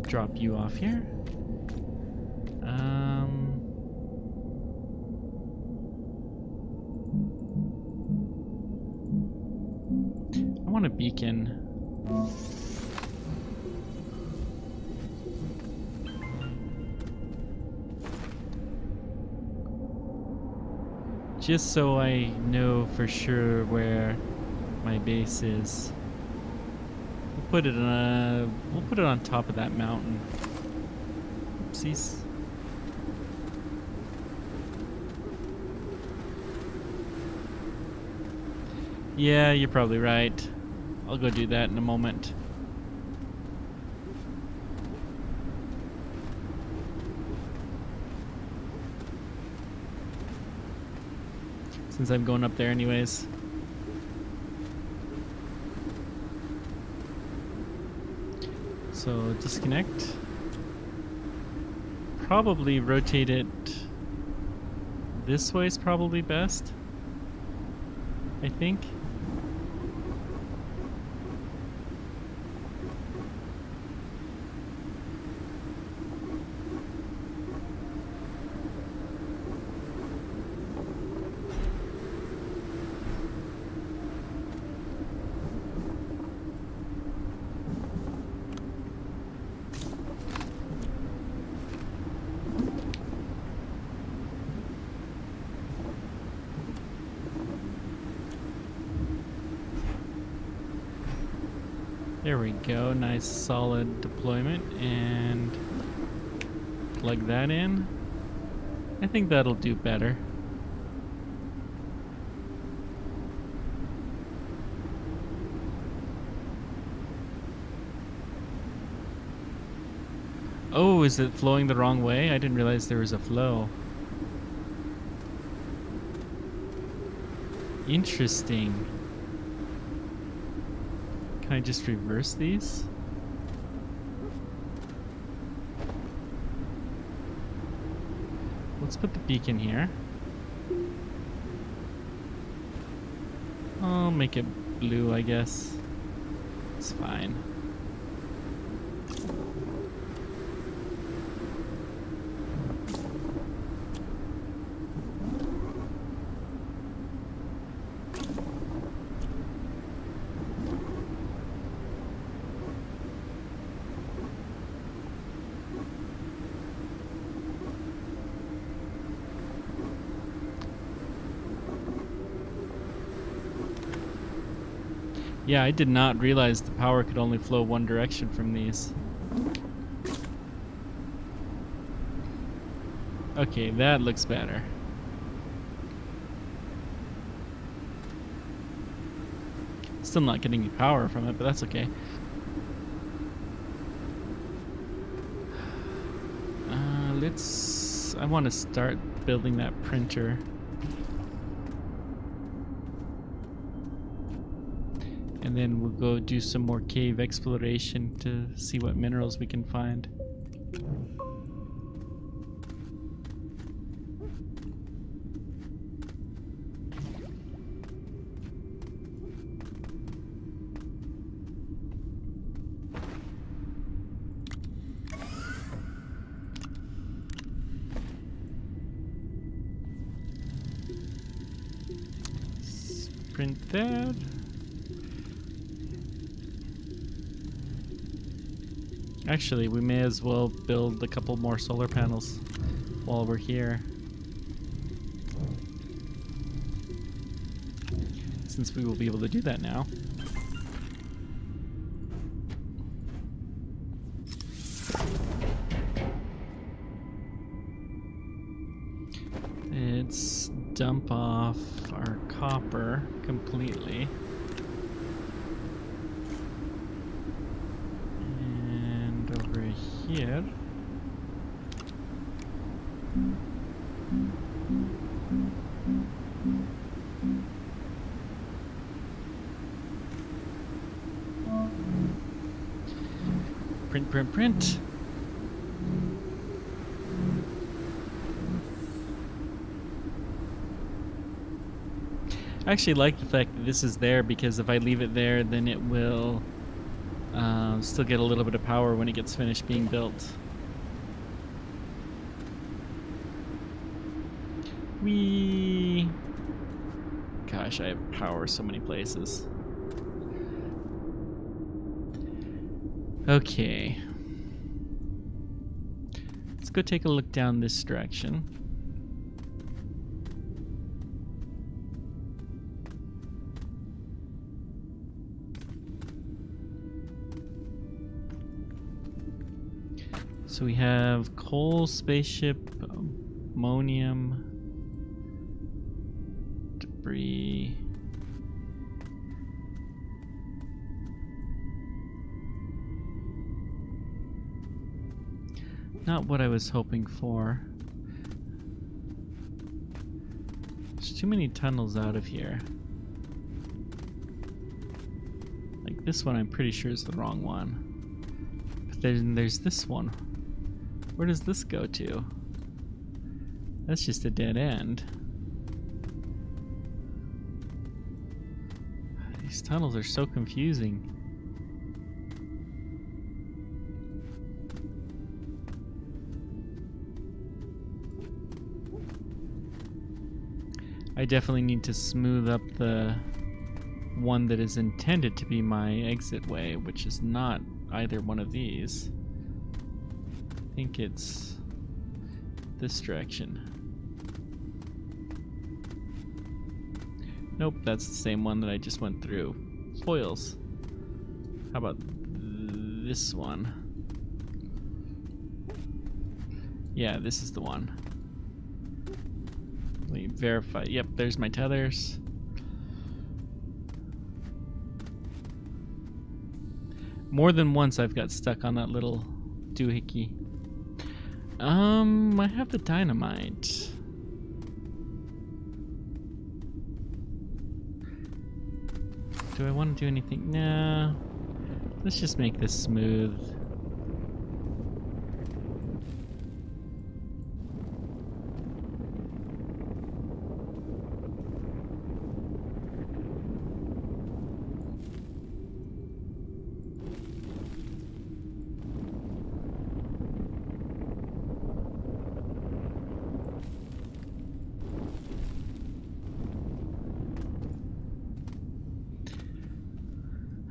Drop you off here. I want a beacon. Just so I know for sure where my base is. We'll put it on top of that mountain. Oopsies. Yeah, you're probably right. I'll go do that in a moment. Since I'm going up there anyways. So disconnect. Probably rotate it this way is probably best, I think. There we go, nice solid deployment, and plug that in. I think that'll do better. Oh, is it flowing the wrong way? I didn't realize there was a flow. Interesting. Can I just reverse these? Let's put the beacon here. I'll make it blue, I guess. It's fine. Yeah, I did not realize the power could only flow one direction from these. Okay, that looks better. Still not getting any power from it, but that's okay. I want to start building that printer. And then we'll go do some more cave exploration to see what minerals we can find. Print that. Actually, we may as well build a couple more solar panels while we're here, since we will be able to do that now. Let's dump off our copper completely. Here. Print. I actually like the fact that this is there, because if I leave it there, then it will still get a little bit of power when it gets finished being built. Whee! Gosh, I have power so many places. Okay. Let's go take a look down this direction. So we have coal, spaceship, ammonium, debris. Not what I was hoping for. There's too many tunnels out of here. Like this one, I'm pretty sure is the wrong one. But then there's this one. Where does this go to? That's just a dead end. These tunnels are so confusing. I definitely need to smooth up the one that is intended to be my exit way, which is not either one of these. I think it's this direction. Nope, that's the same one that I just went through. Foils. How about this one? Yeah, this is the one. Let me verify. Yep, there's my tethers. More than once I've got stuck on that little doohickey. I have the dynamite. Do I want to do anything? No. Let's just make this smooth.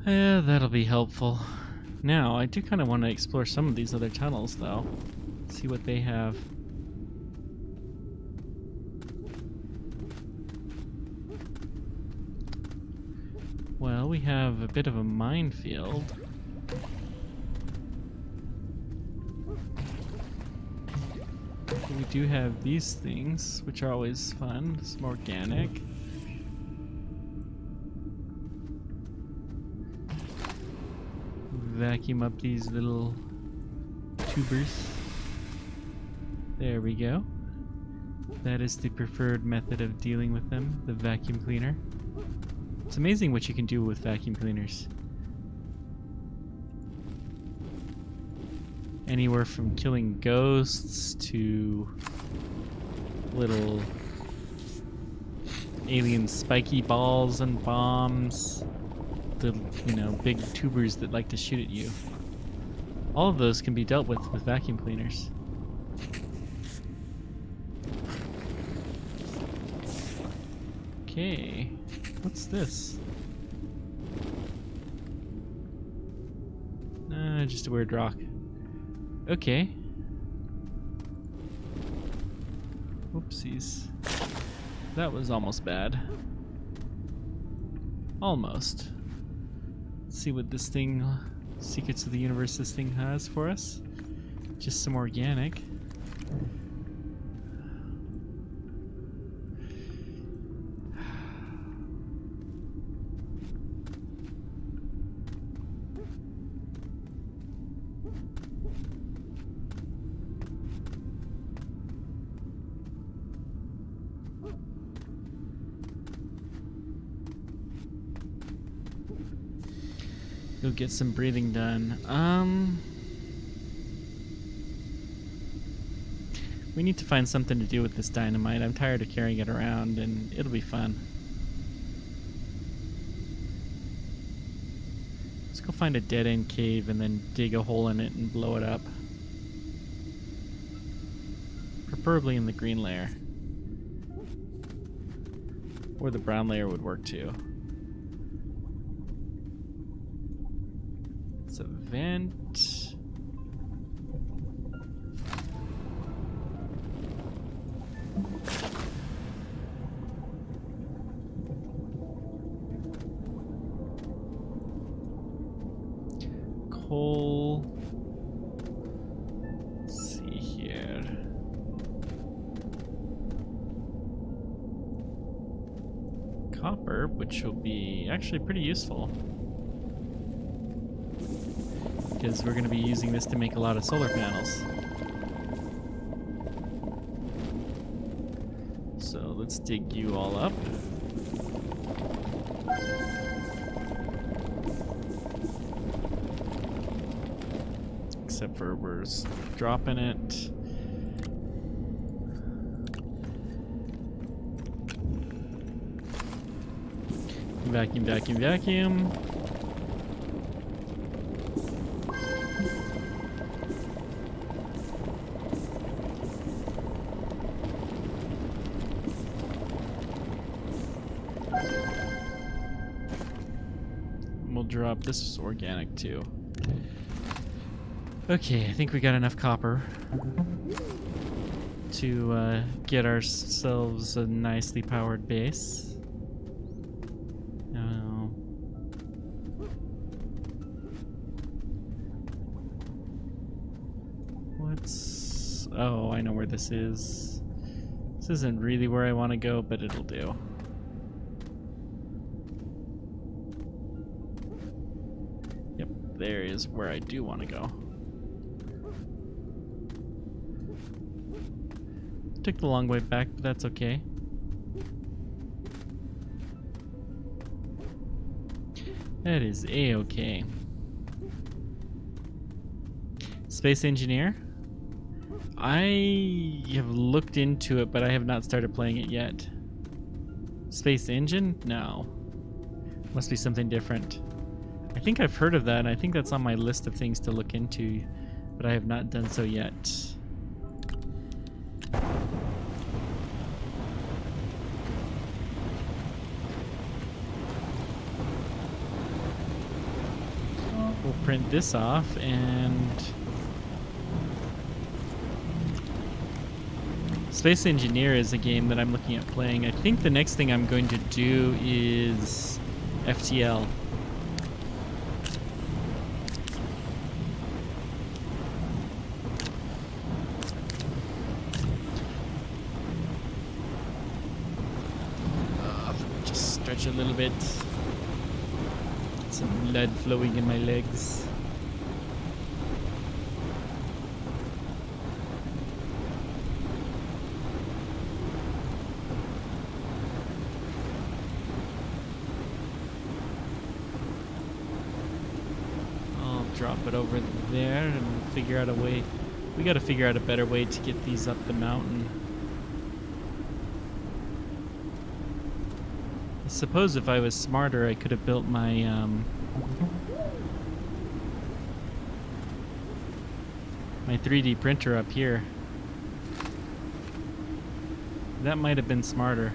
Yeah, that'll be helpful. Now, I do kind of want to explore some of these other tunnels, though. See what they have. Well, we have a bit of a minefield. We do have these things, which are always fun. Some organic. Vacuum up these little tubers. There we go. That is the preferred method of dealing with them, the vacuum cleaner. It's amazing what you can do with vacuum cleaners. Anywhere from killing ghosts to little alien spiky balls and bombs. The, you know, big tubers that like to shoot at you. All of those can be dealt with vacuum cleaners. Okay, what's this? Just a weird rock. Okay. Whoopsies. That was almost bad. Almost. Let's see what this thing, Secrets of the Universe, this thing has for us. Just some organic. Go get some breathing done. We need to find something to do with this dynamite. I'm tired of carrying it around, and it'll be fun. Let's go find a dead-end cave and then dig a hole in it and blow it up. Preferably in the green layer. Or the brown layer would work too. It's a vent. Coal. Let's see here. Copper, which will be actually pretty useful, because we're going to be using this to make a lot of solar panels. So let's dig you all up. Except for we're dropping it. Vacuum, vacuum, vacuum. We'll drop this organic too. Okay, I think we got enough copper to get ourselves a nicely powered base. Oh, I know where this is. This isn't really where I want to go, but it'll do. Yep, there is where I do want to go. Took the long way back, but that's okay. That is A-okay. Space Engineer? I have looked into it, but I have not started playing it yet. Space Engine? No. Must be something different. I think I've heard of that, and I think that's on my list of things to look into, but I have not done so yet. We'll print this off and... Space Engineer is a game that I'm looking at playing. I think the next thing I'm going to do is FTL. Just stretch a little bit. Get some blood flowing in my legs. Drop it over there and figure out a way. We got to figure out a better way to get these up the mountain. I suppose if I was smarter, I could have built my my 3D printer up here. That might have been smarter.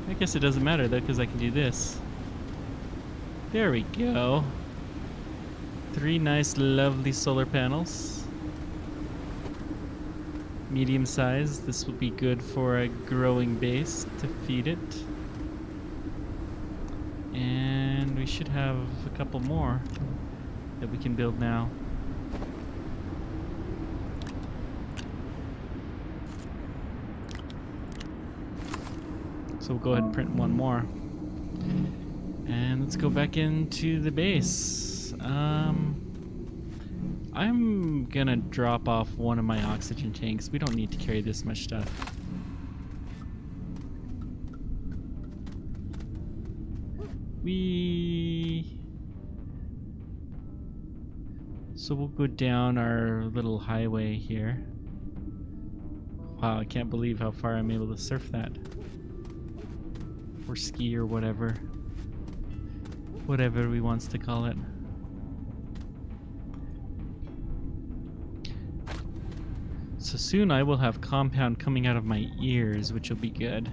I guess it doesn't matter though, because I can do this. There we go. 3 nice, lovely solar panels. Medium size. This will be good for a growing base to feed it. And we should have a couple more that we can build now. So we'll go ahead and print one more. And let's go back into the base. I'm gonna drop off one of my oxygen tanks. We don't need to carry this much stuff. So we'll go down our little highway here. Wow, I can't believe how far I'm able to surf that. Or ski or whatever. Whatever we wants to call it. So soon I will have compound coming out of my ears, which will be good.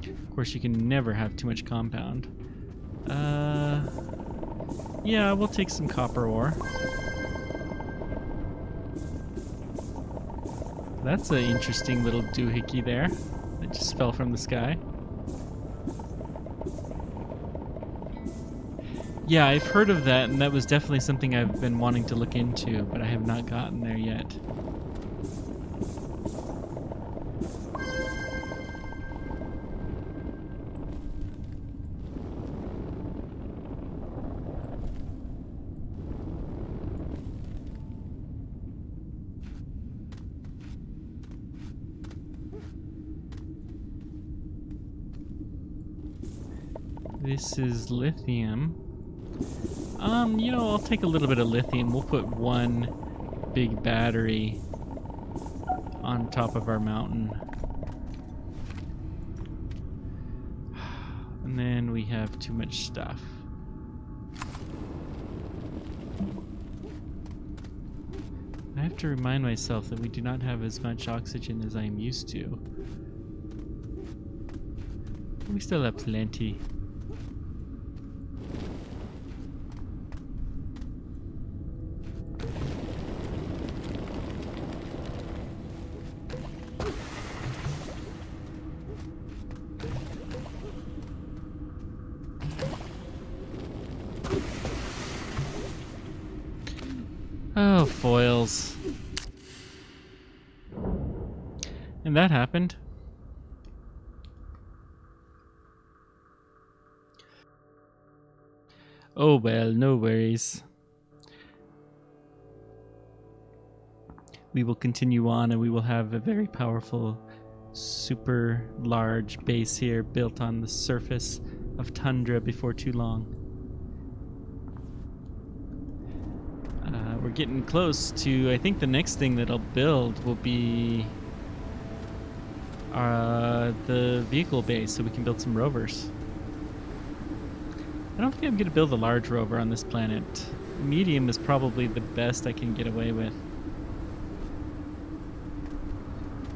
Of course, you can never have too much compound. Yeah, we'll take some copper ore. That's an interesting little doohickey there that just fell from the sky. Yeah, I've heard of that, and that was definitely something I've been wanting to look into, but I have not gotten there yet. This is lithium. You know, I'll take a little bit of lithium. We'll put one big battery on top of our mountain. And then we have too much stuff. I have to remind myself that we do not have as much oxygen as I am used to. We still have plenty. Oh, foils. And that happened. Oh well, no worries. We will continue on and we will have a very powerful, super large base here built on the surface of Tundra before too long. We're getting close to, I think the next thing that I'll build will be the vehicle base so we can build some rovers. I don't think I'm going to build a large rover on this planet. Medium is probably the best I can get away with.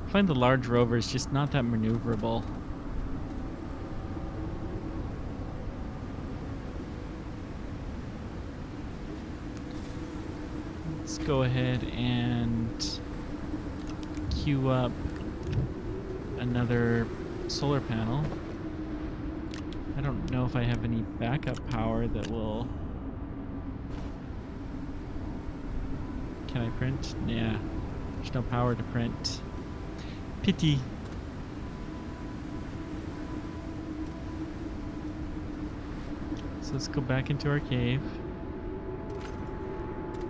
I find the large rover is just not that maneuverable. Let's go ahead and queue up another solar panel. I don't know if I have any backup power that will... Can I print? Yeah, there's no power to print. Pity. So let's go back into our cave.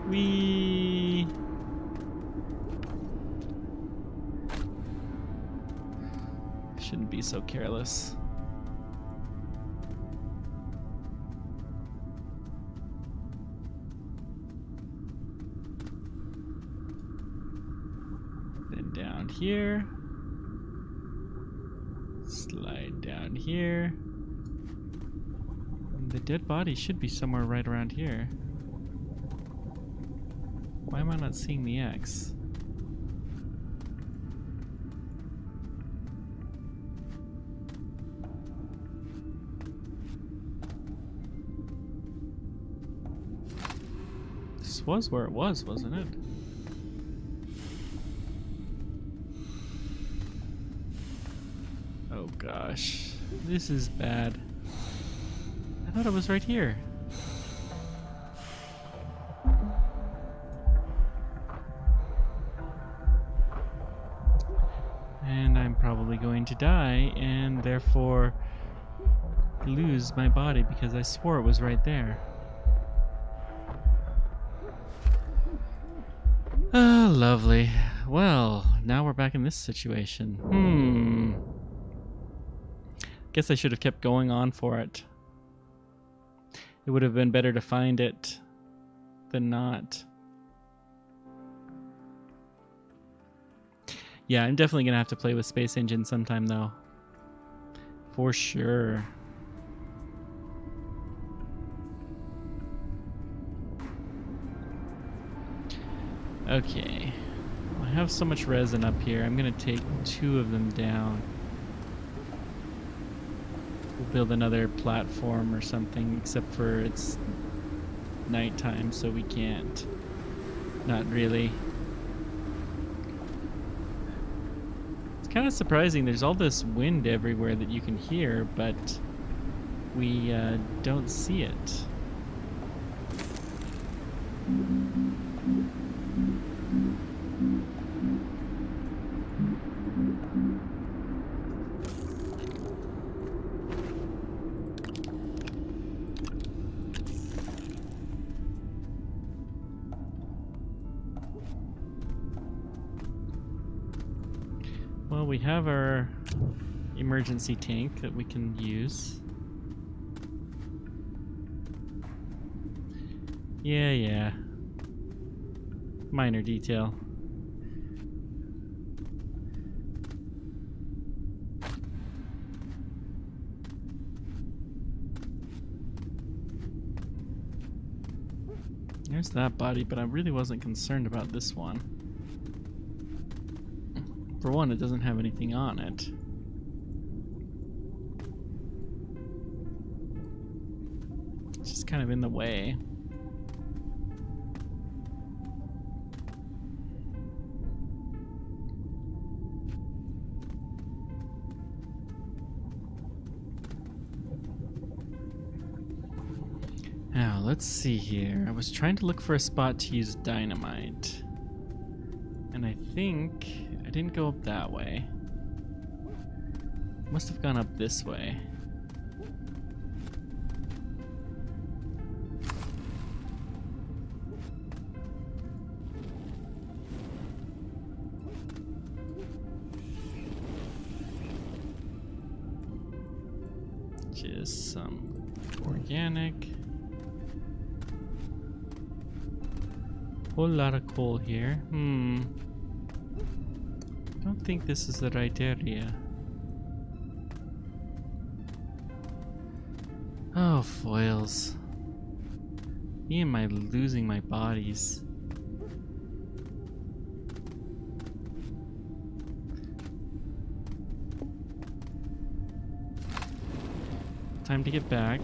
Whee! Shouldn't be so careless. Then down here. Slide down here. And the dead body should be somewhere right around here. Why am I not seeing the X? This was where it was, wasn't it? Oh gosh, this is bad. I thought it was right here. And I'm probably going to die and therefore lose my body because I swore it was right there. Oh, lovely. Well, now we're back in this situation. Guess I should have kept going on for it. It would have been better to find it than not. Yeah, I'm definitely gonna have to play with Space Engine sometime though. For sure. Okay. I have so much resin up here. I'm gonna take 2 of them down. We'll build another platform or something, except for it's nighttime, so we can't. Not really. It's kind of surprising. There's all this wind everywhere that you can hear, but we don't see it. Well, we have our emergency tank that we can use. Yeah. Minor detail. There's that body, but I really wasn't concerned about this one. For one, it doesn't have anything on it. It's just kind of in the way. Now, let's see here. I was trying to look for a spot to use dynamite. And I think I didn't go up that way. Must have gone up this way. Just some organic. Whole lot of coal here. Don't think this is the right area. Oh, foils. Me and my losing my bodies. Time to get back.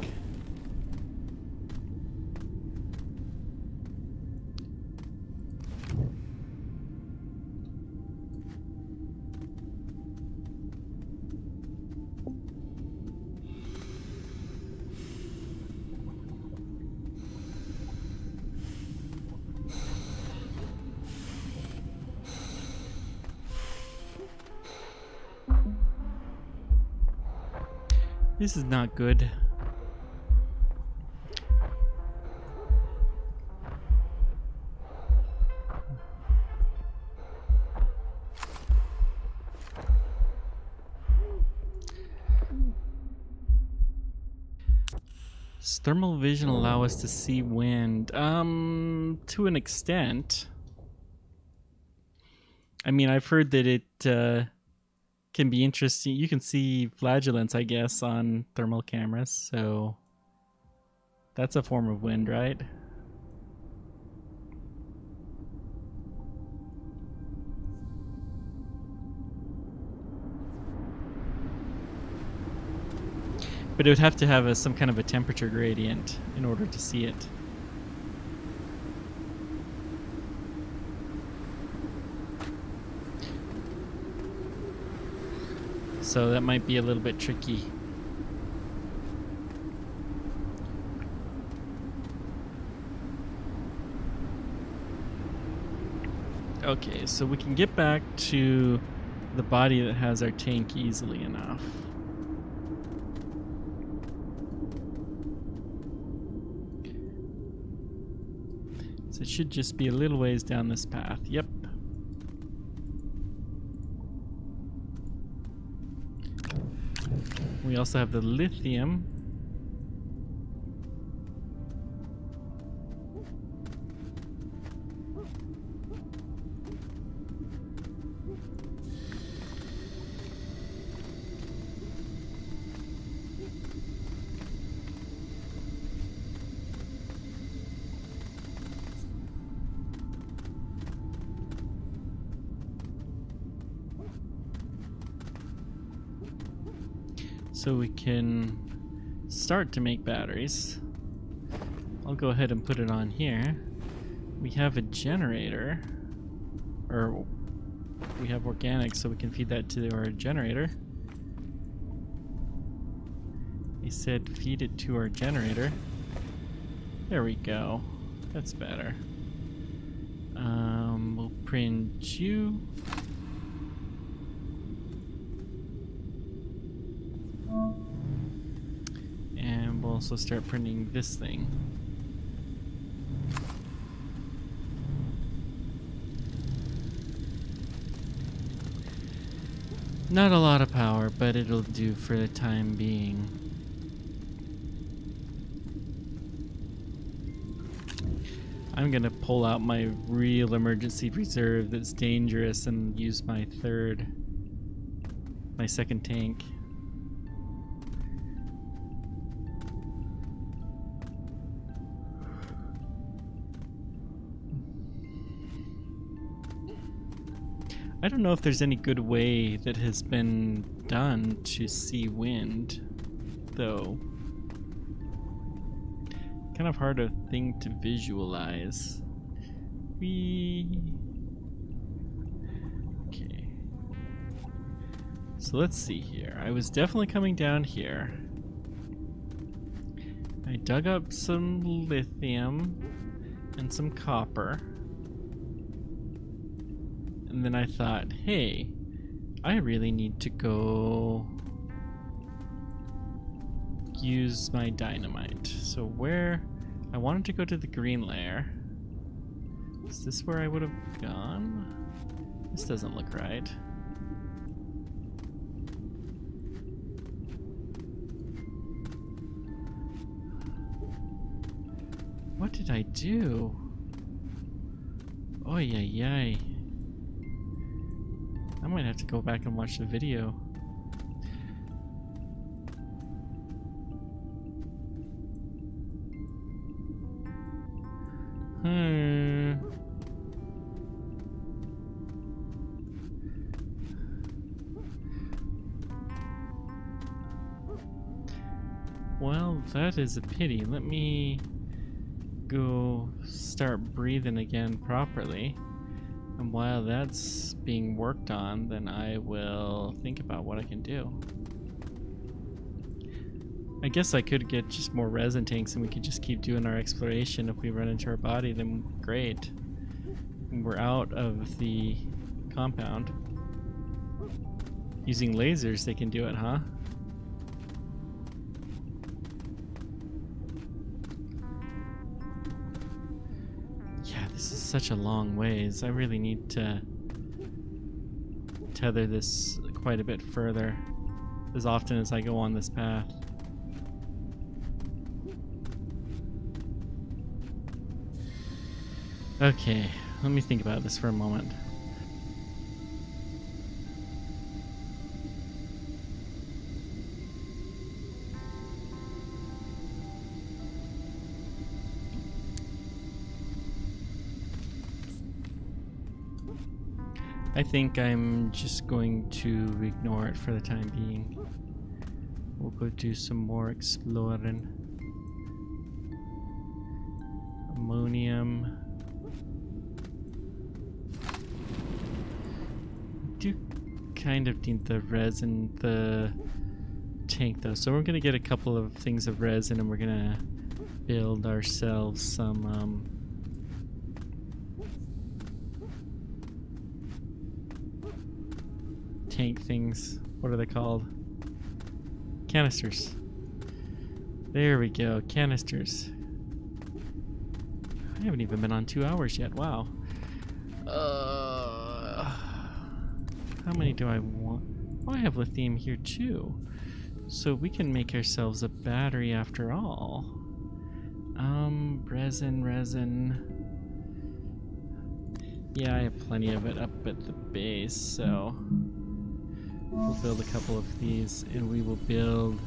This is not good. Does thermal vision allow us to see wind? To an extent. I mean, I've heard that it can be interesting. You can see flagellants, I guess, on thermal cameras, so that's a form of wind, right? But it would have to have some kind of a temperature gradient in order to see it. So that might be a little bit tricky. Okay, so we can get back to the body that has our tank easily enough. So it should just be a little ways down this path. Yep. We also have the lithium. So we can start to make batteries. I'll go ahead and put it on here. We have a generator, or we have organic, so we can feed that to our generator. They said feed it to our generator. There we go. That's better. We'll print you. And we'll also start printing this thing. Not a lot of power, but it'll do for the time being. I'm gonna pull out my real emergency reserve that's dangerous and use my second tank. I don't know if there's any good way that has been done to see wind, though. Kind of hard a thing to visualize. Okay. So let's see here. I was definitely coming down here. I dug up some lithium and some copper. And then I thought, hey, I really need to go use my dynamite. So where I wanted to go to the green layer. Is this where I would have gone? This doesn't look right. What did I do? Oy yi yi. I might have to go back and watch the video. Well, that is a pity. Let me go start breathing again properly. And while that's being worked on, then I will think about what I can do. I guess I could get just more resin tanks and we could just keep doing our exploration. If we run into our body, then great. We're out of the compound. Using lasers, they can do it, huh? This is such a long ways. I really need to tether this quite a bit further as often as I go on this path. Okay, let me think about this for a moment. I think I'm just going to ignore it for the time being. We'll go do some more exploring. Ammonium. Do kind of need the resin, the tank though. So we're gonna get a couple of things of resin and we're gonna build ourselves some tank things. What are they called? Canisters. There we go, canisters. I haven't even been on 2 hours yet. Wow. How many do I want? Oh, I have lithium here too. So we can make ourselves a battery after all. Resin. Yeah, I have plenty of it up at the base, so we'll build a couple of these and we will build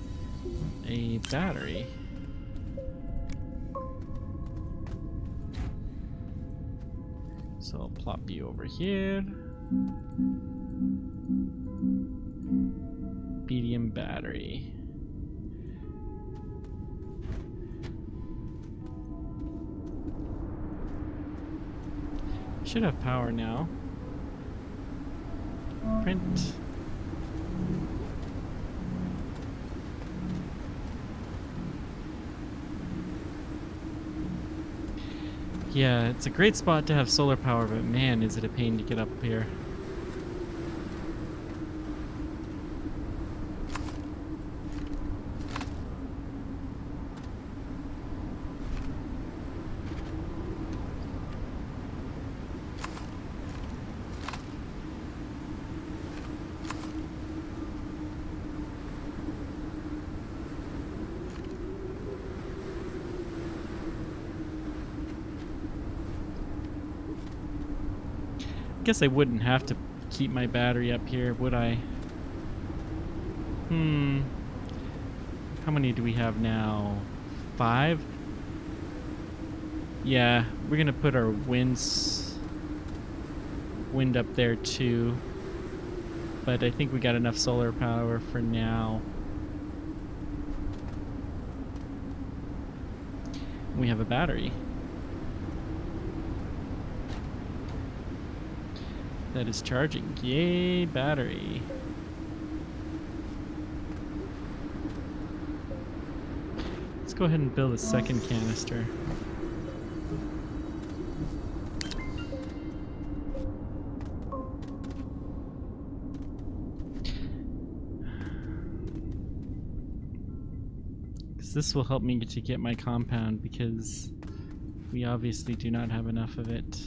a battery. So I'll plop you over here. Medium battery. Should have power now. Print. Yeah, it's a great spot to have solar power, but man, is it a pain to get up here. Guess I wouldn't have to keep my battery up here, would I? How many do we have now? 5? Yeah, we're gonna put our wind up there too. But I think we got enough solar power for now. We have a battery. That is charging. Yay, battery. Let's go ahead and build a second canister. This will help me to get my compound because we obviously do not have enough of it.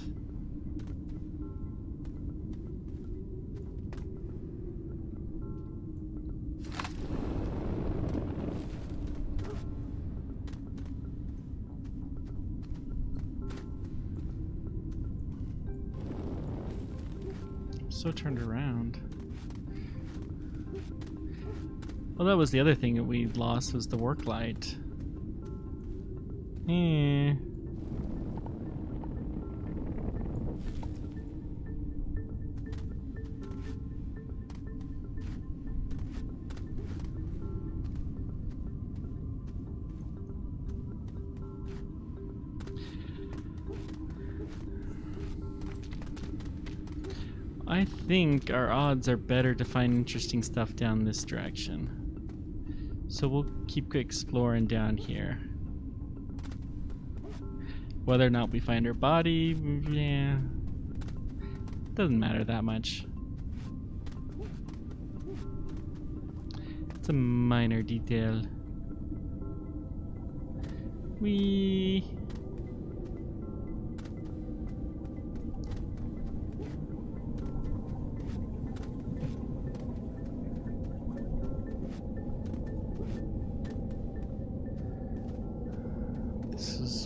So turned around. Well, that was the other thing that we lost, was the work light. I think our odds are better to find interesting stuff down this direction. So we'll keep exploring down here. Whether or not we find our body, yeah, doesn't matter that much. It's a minor detail.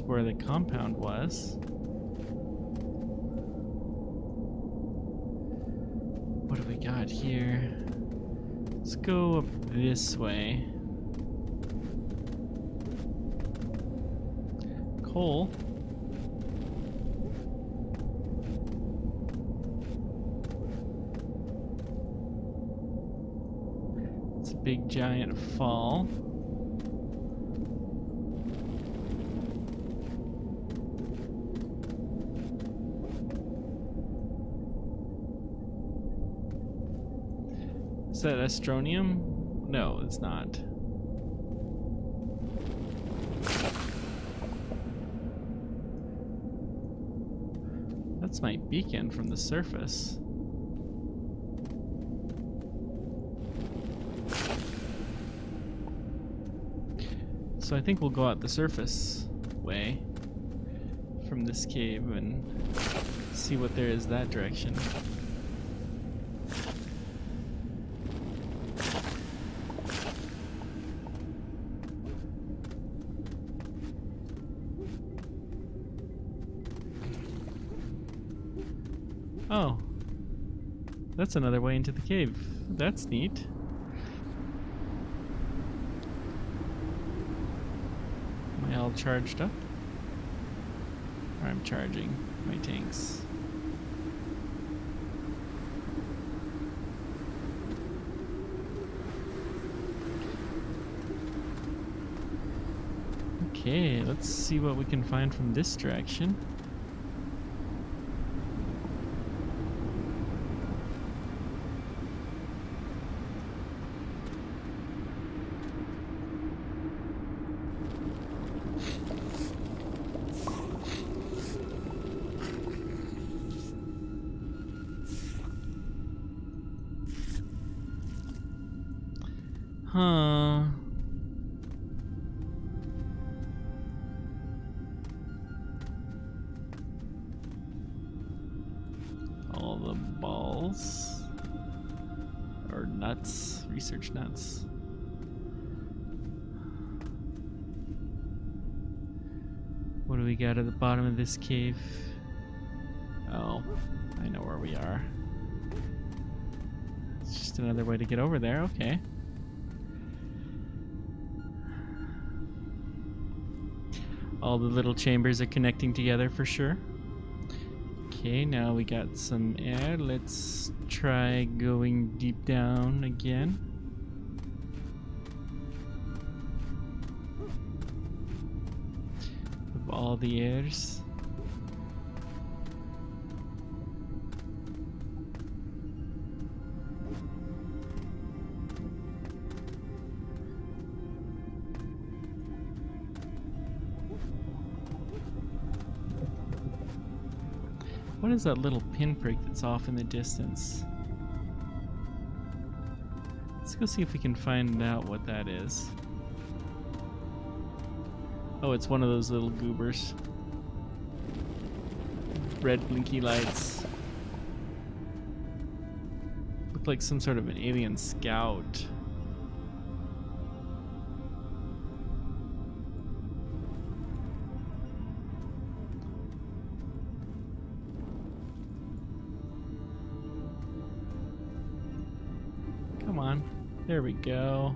Where the compound was. What do we got here? Let's go up this way. Coal. It's a big giant fall. Is that Astroneer? No, it's not. That's my beacon from the surface. So I think we'll go out the surface way from this cave and see what there is that direction. That's another way into the cave. That's neat. Am I all charged up? Or I'm charging my tanks. Okay, let's see what we can find from this direction. Huh. All the balls. Or nuts. Research nuts. What do we got at the bottom of this cave? Oh, I know where we are. It's just another way to get over there, okay. All the little chambers are connecting together for sure. Okay, now we got some air. Let's try going deep down again. Of all the airs. What is that little pinprick that's off in the distance? Let's go see if we can find out what that is. Oh, it's one of those little goobers. Red blinky lights. Look like some sort of an alien scout. Come on. There we go.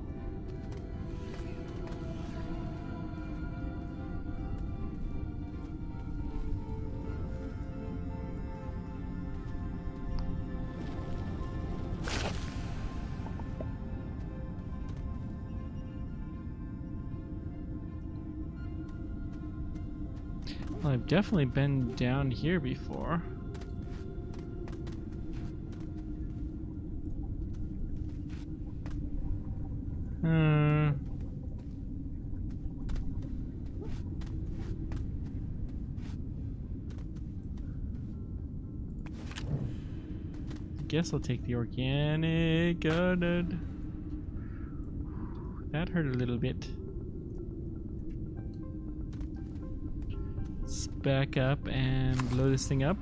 Well, I've definitely been down here before. Guess I'll take the organic. That hurt a little bit. Let's back up and blow this thing up.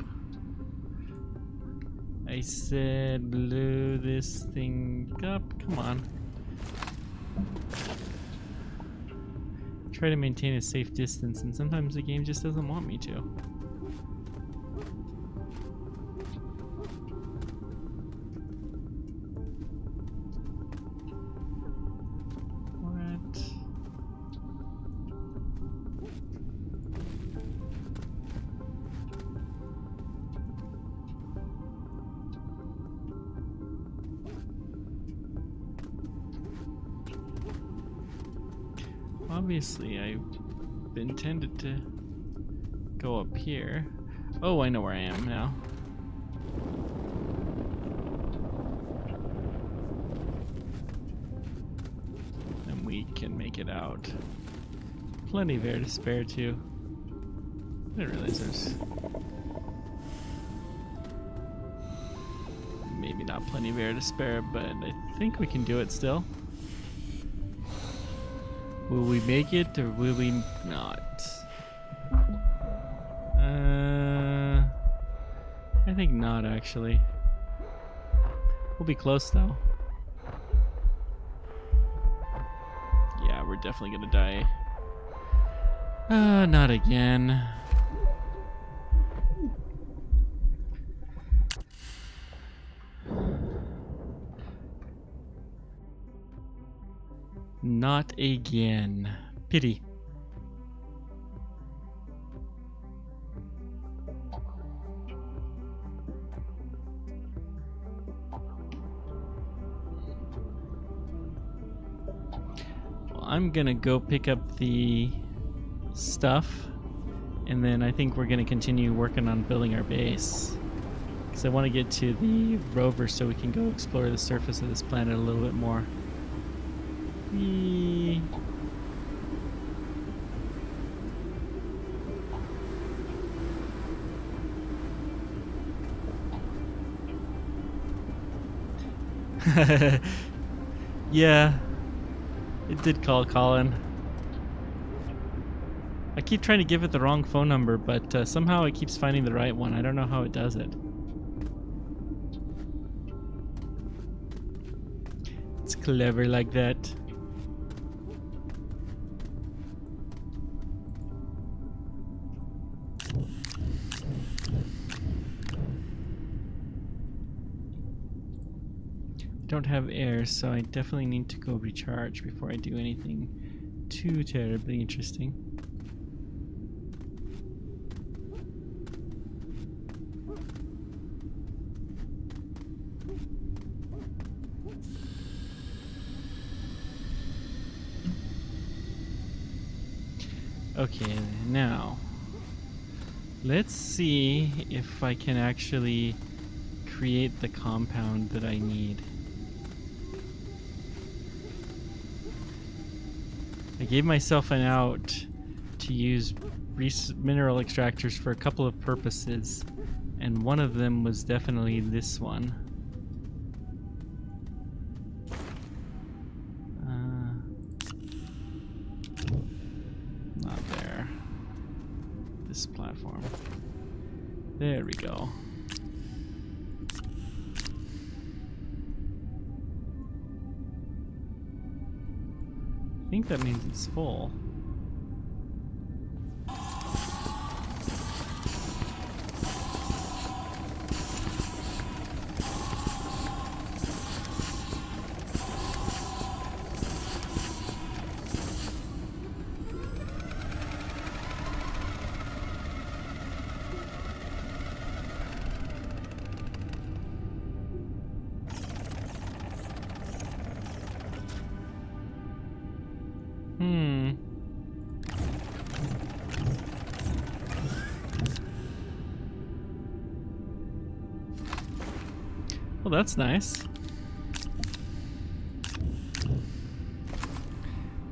I said blow this thing up. Come on. Try to maintain a safe distance, and sometimes the game just doesn't want me to. Obviously, I intended to go up here. Oh, I know where I am now. And we can make it out. Plenty of air to spare, too. I didn't realize there's... maybe not plenty of air to spare, but I think we can do it still. Will we make it or will we not? I think not, actually. We'll be close though. Yeah, we're definitely gonna die. Not again. Not again. Pity. Well, I'm gonna go pick up the stuff, and then I think we're gonna continue working on building our base. Because I want to get to the rover so we can go explore the surface of this planet a little bit more. Whee. Yeah, it did call Colin. I keep trying to give it the wrong phone number, but somehow it keeps finding the right one. I don't know how it does it. It's clever like that. Don't have air, so I definitely need to go recharge before I do anything too terribly interesting. Okay, now let's see if I can actually create the compound that I need. I gave myself an out to use mineral extractors for a couple of purposes, and one of them was definitely this one. Not there. This platform. There we go. I think that means it's full. Well, that's nice.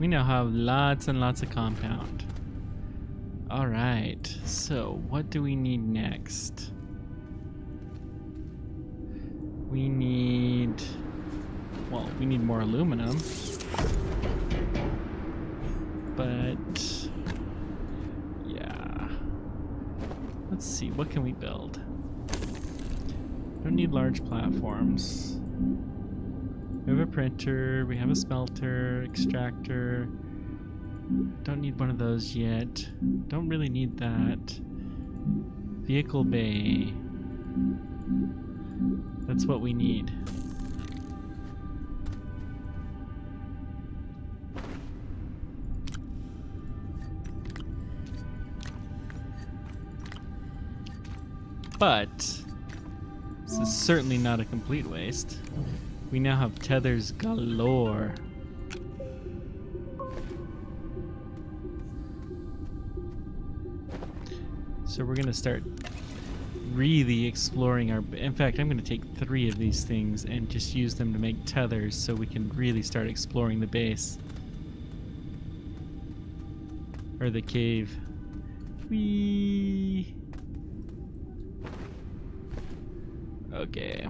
We now have lots and lots of compound. Alright, so what do we need next? We need... well, we need more aluminum. But... yeah. Let's see, what can we build? Don't need large platforms. We have a printer, we have a smelter, extractor. Don't need one of those yet. Don't really need that. Vehicle bay. That's what we need. But this is certainly not a complete waste. We now have tethers galore. So we're gonna start really exploring our... in fact, I'm gonna take 3 of these things and just use them to make tethers so we can really start exploring the base. Or the cave. Whee! Okay.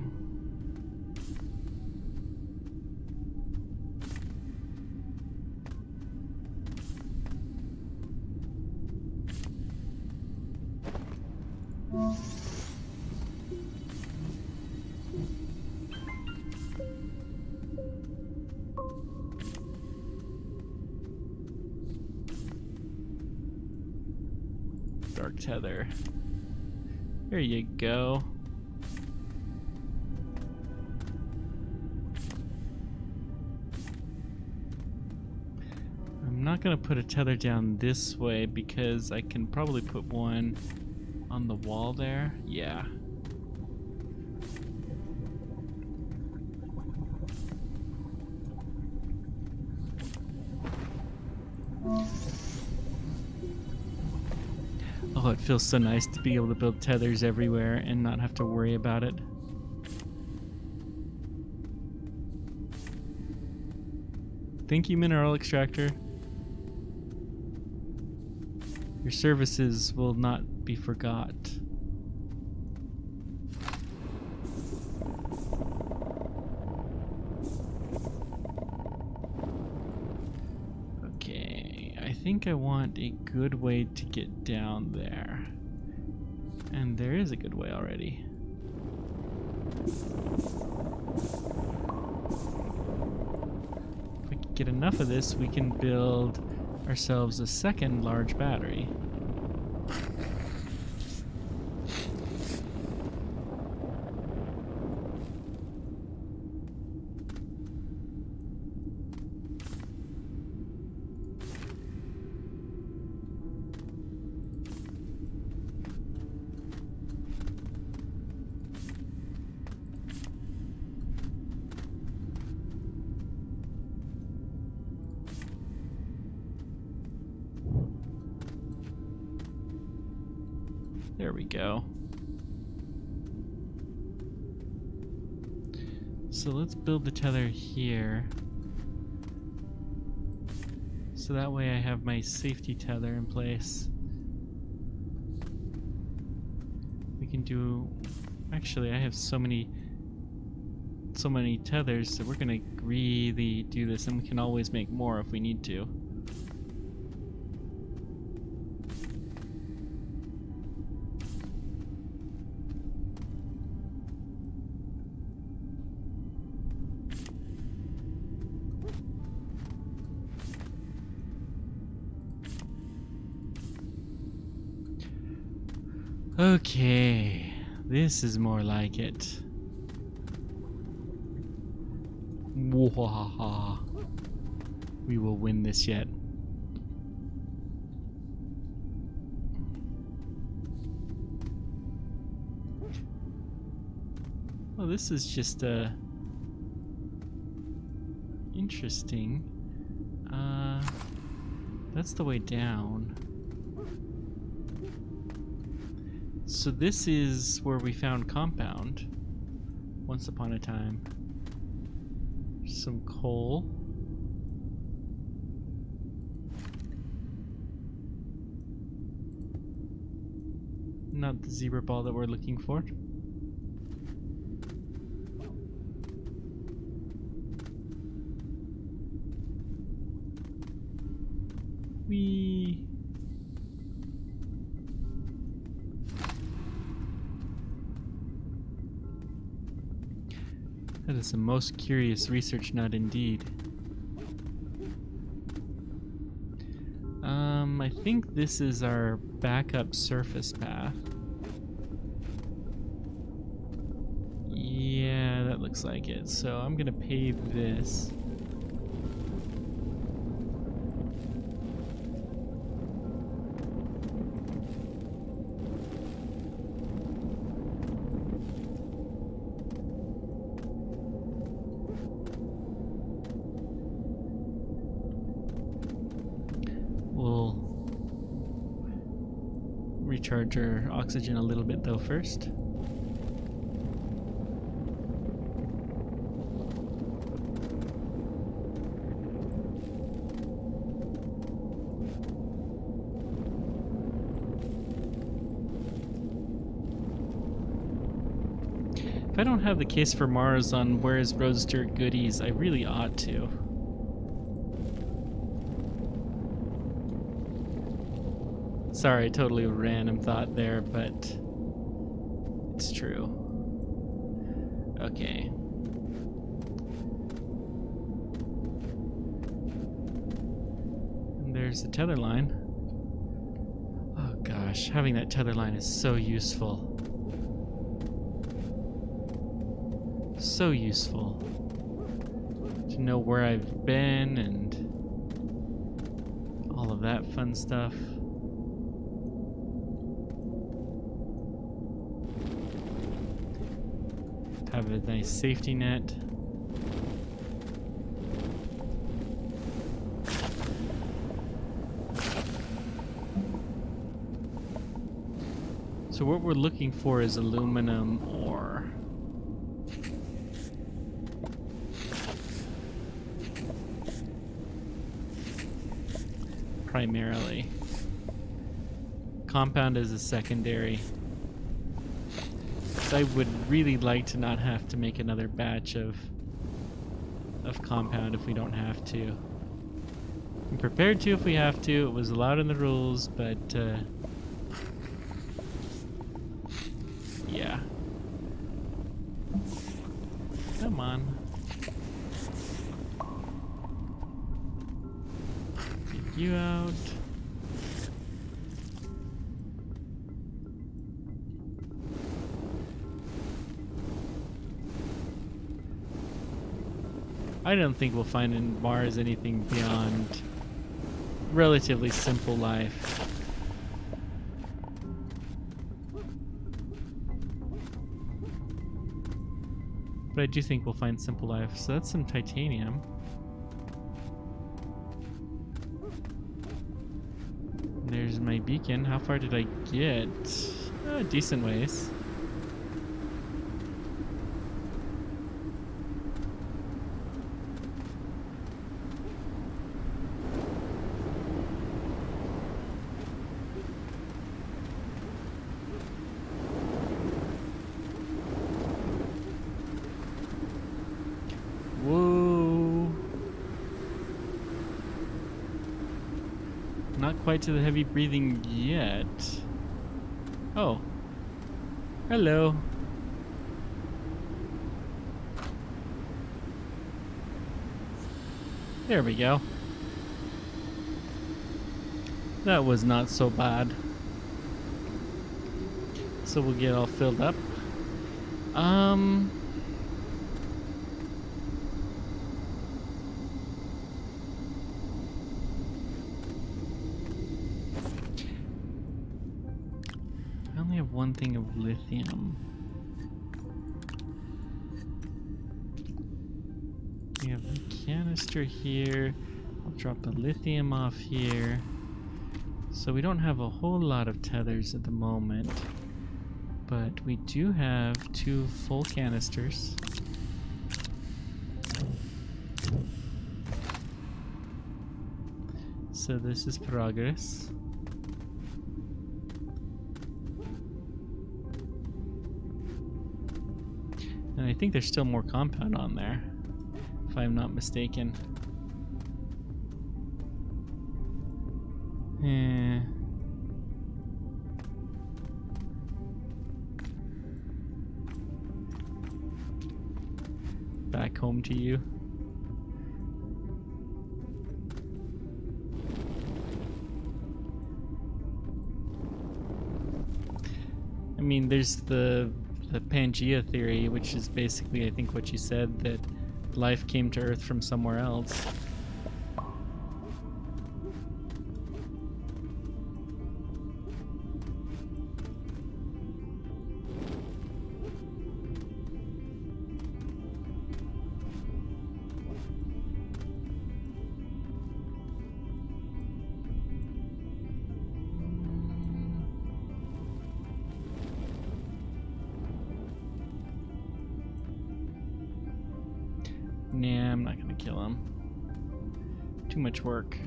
Dark tether. There you go. not going to put a tether down this way because I can probably put one on the wall there. Yeah. Oh, it feels so nice to be able to build tethers everywhere and not have to worry about it. Thank you, Mineral Extractor. Your services will not be forgot. Okay, I think I want a good way to get down there. And there is a good way already. If we get enough of this, we can build ourselves a second large battery. There we go. So let's build the tether here. So that way I have my safety tether in place. We can do... Actually, I have so many tethers that we're gonna really do this, and we can always make more if we need to. Okay, this is more like it. Wahaha. We will win this yet. Well, this is just interesting. That's the way down. So this is where we found compound once upon a time. Some coal. Not the zebra ball that we're looking for. That is a most curious research nut indeed. I think this is our backup surface path. Yeah, that looks like it. So I'm gonna pave this. Recharge our oxygen a little bit though first. If I don't have the case for Mars on Where's Roadster Goodies, I really ought to. Sorry, totally random thought there, but it's true. Okay. And there's the tether line. Oh gosh, having that tether line is so useful. So useful to know where I've been and all of that fun stuff. Have a nice safety net. So what we're looking for is aluminum ore. Primarily. Compound is a secondary. I would really like to not have to make another batch of compound if we don't have to. I'm prepared to if we have to. It was allowed in the rules, but yeah. Come on. Get you out. I don't think we'll find in Mars anything beyond relatively simple life. But I do think we'll find simple life. So that's some titanium. There's my beacon. How far did I get? Decent ways. Whoa. Not quite to the heavy breathing yet. Oh. Hello. There we go. That was not so bad. So we'll get all filled up. I only have one thing of lithium. We have a canister here. I'll drop the lithium off here. So we don't have a whole lot of tethers at the moment, but we do have 2 full canisters. So this is progress. And I think there's still more compound on there, if I'm not mistaken. Back home to you. I mean, there's the Pangea theory, which is basically, I think, what you said, that life came to Earth from somewhere else. Nah, I'm not gonna kill him. Too much work.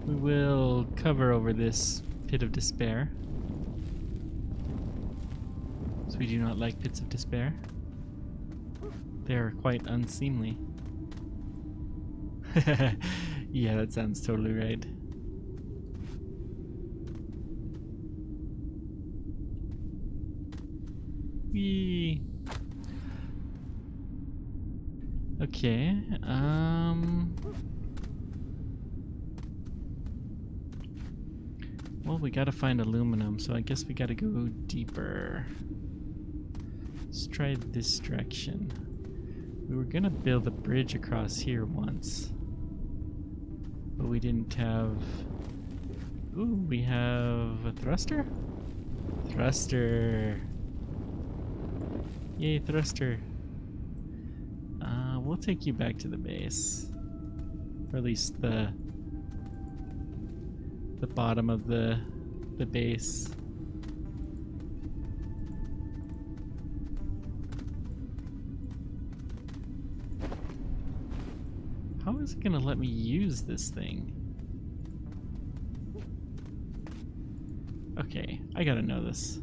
We will cover over this pit of despair. So we do not like pits of despair. They are quite unseemly. Yeah, that sounds totally right. Whee. Okay, well, we gotta find aluminum, so I guess we gotta go deeper. Let's try this direction. We were gonna build a bridge across here once, but we didn't have... Ooh, we have a thruster? Thruster. Yay, thruster. We'll take you back to the base. Or at least the bottom of the base. How is it gonna let me use this thing? Okay, I gotta know this.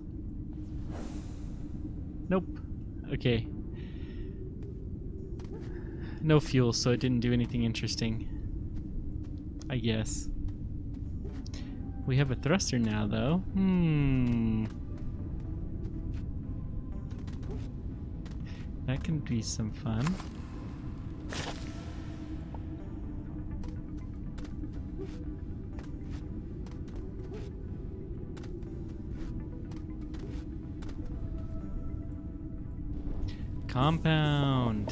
Nope. Okay. No fuel, so it didn't do anything interesting. I guess. We have a thruster now, though. That can be some fun. Compound.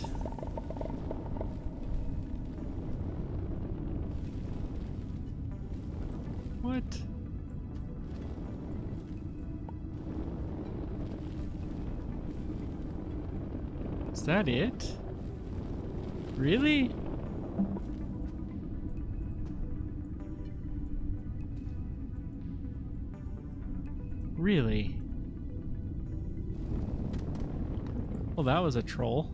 What? Is that it? Really? Really? Well, that was a troll.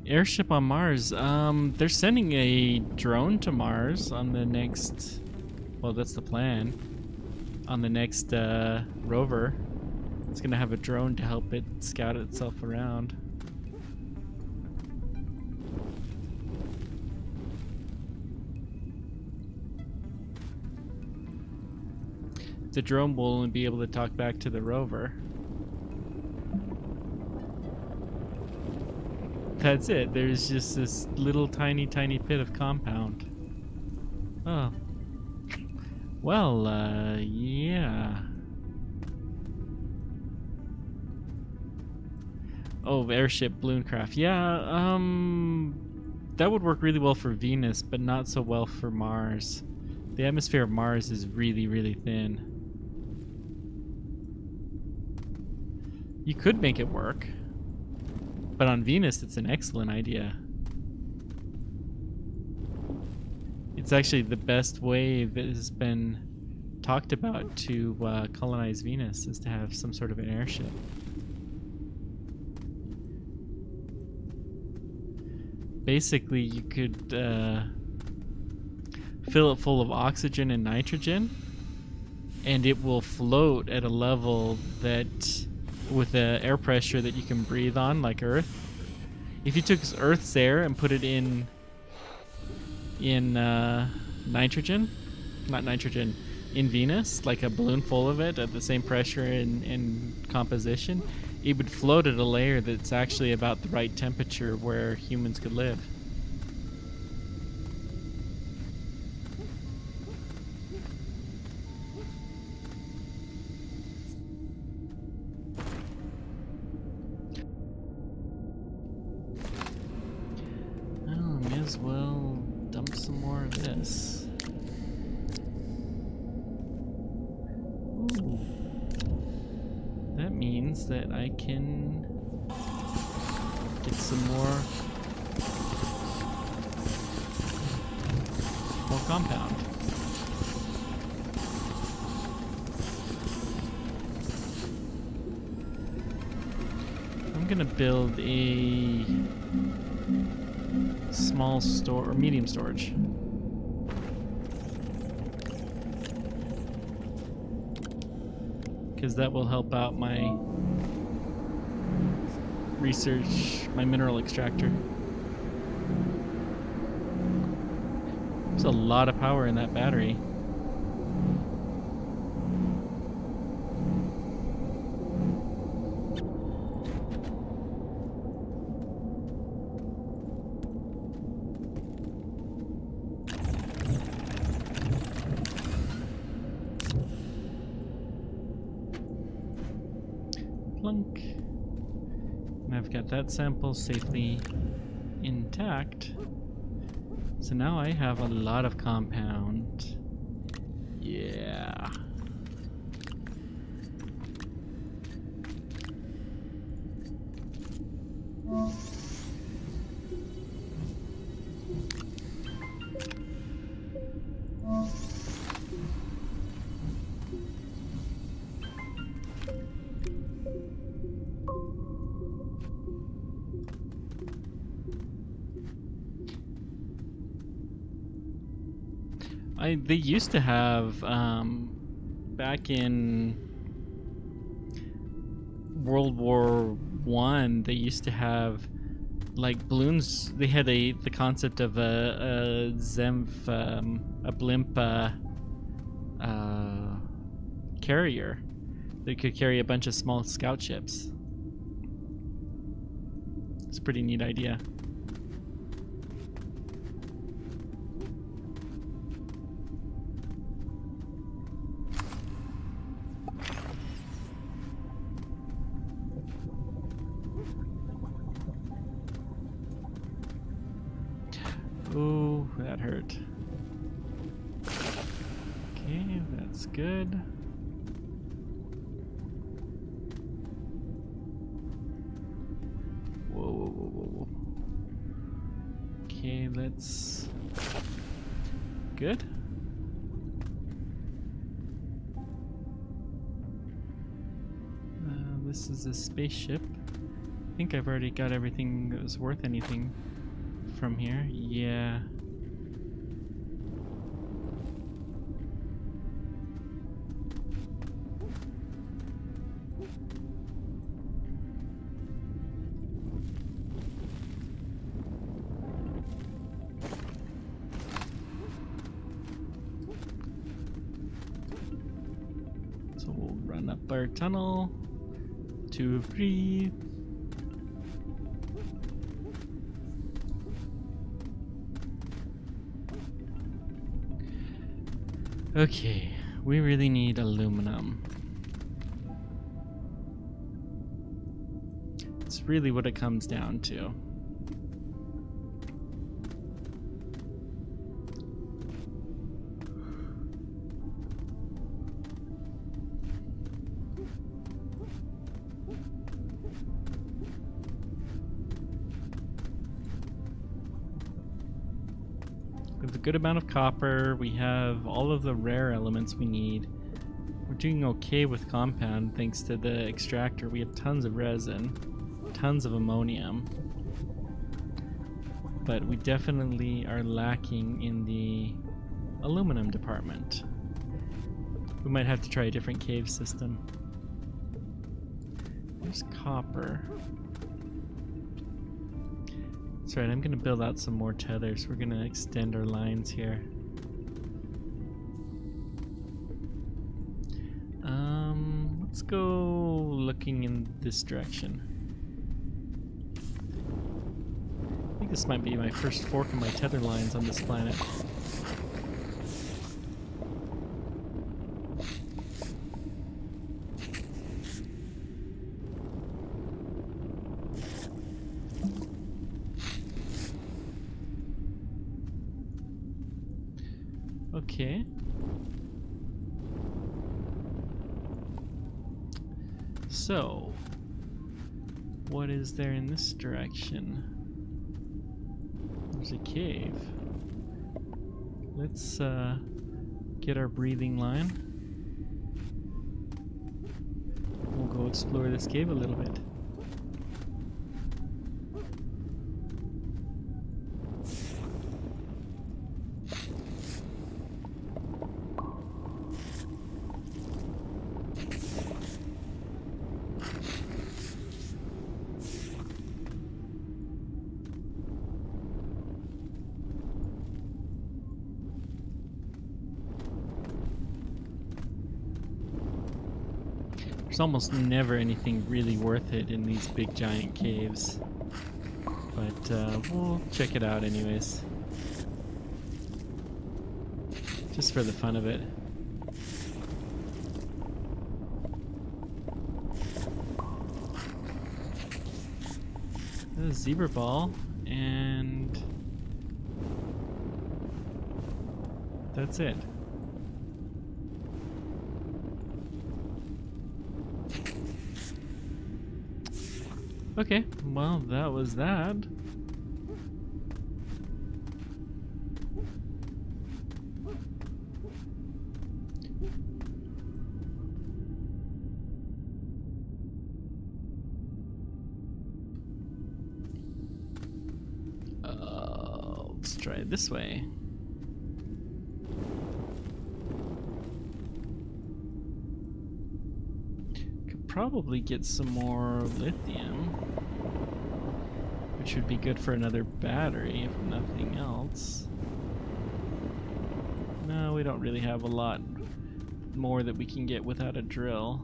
Airship on Mars. They're sending a drone to Mars on the next... Well, that's the plan. On the next rover. It's gonna have a drone to help it scout itself around. The drone will only be able to talk back to the rover. That's it. There's just this little tiny pit of compound. Oh. Well, yeah. Oh, airship, balloon craft. Yeah, that would work really well for Venus, but not so well for Mars. The atmosphere of Mars is really thin. You could make it work, but on Venus it's an excellent idea. It's actually the best way that has been talked about to colonize Venus, is to have some sort of an airship. Basically, you could fill it full of oxygen and nitrogen, and it will float at a level that, with air pressure that you can breathe on, like Earth. If you took Earth's air and put it in nitrogen, not nitrogen, in Venus, like a balloon full of it at the same pressure and composition, it would float at a layer that's actually about the right temperature where humans could live. Oh, may as well dump some more of this. Ooh. That means that I can get some more compound. I'm gonna build a small store or medium storage. Because that will help out my research, my mineral extractor. There's a lot of power in that battery. Plunk. I've got that sample safely intact. So now I have a lot of compound. Yeah. They used to have, back in World War I, they used to have, like, balloons. They had the concept of a Zemph, a blimp carrier that could carry a bunch of small scout ships. It's a pretty neat idea. Ooh, that hurt. Okay, that's good. Whoa, whoa, whoa, whoa, whoa. Okay, let's... Good. This is a spaceship. I think I've already got everything that was worth anything from here. Yeah. So we'll run up our tunnel to breathe. Okay, we really need aluminum. It's really what it comes down to. With a good amount of copper, we have all of the rare elements we need. We're doing okay with compound thanks to the extractor. We have tons of resin, tons of ammonium, but we definitely are lacking in the aluminum department. We might have to try a different cave system. There's copper. That's right, I'm gonna build out some more tethers. We're gonna extend our lines here. Let's go looking in this direction. I think this might be my first fork in my tether lines on this planet. Okay. So, what is there in this direction? There's a cave. Let's get our breathing line. We'll go explore this cave a little bit. There's almost never anything really worth it in these big giant caves, but we'll check it out anyways, just for the fun of it. a zebra ball, and that's it. Okay, well, that was that. Let's try it this way. Could probably get some more lithium, which would be good for another battery, if nothing else. No, we don't really have a lot more that we can get without a drill.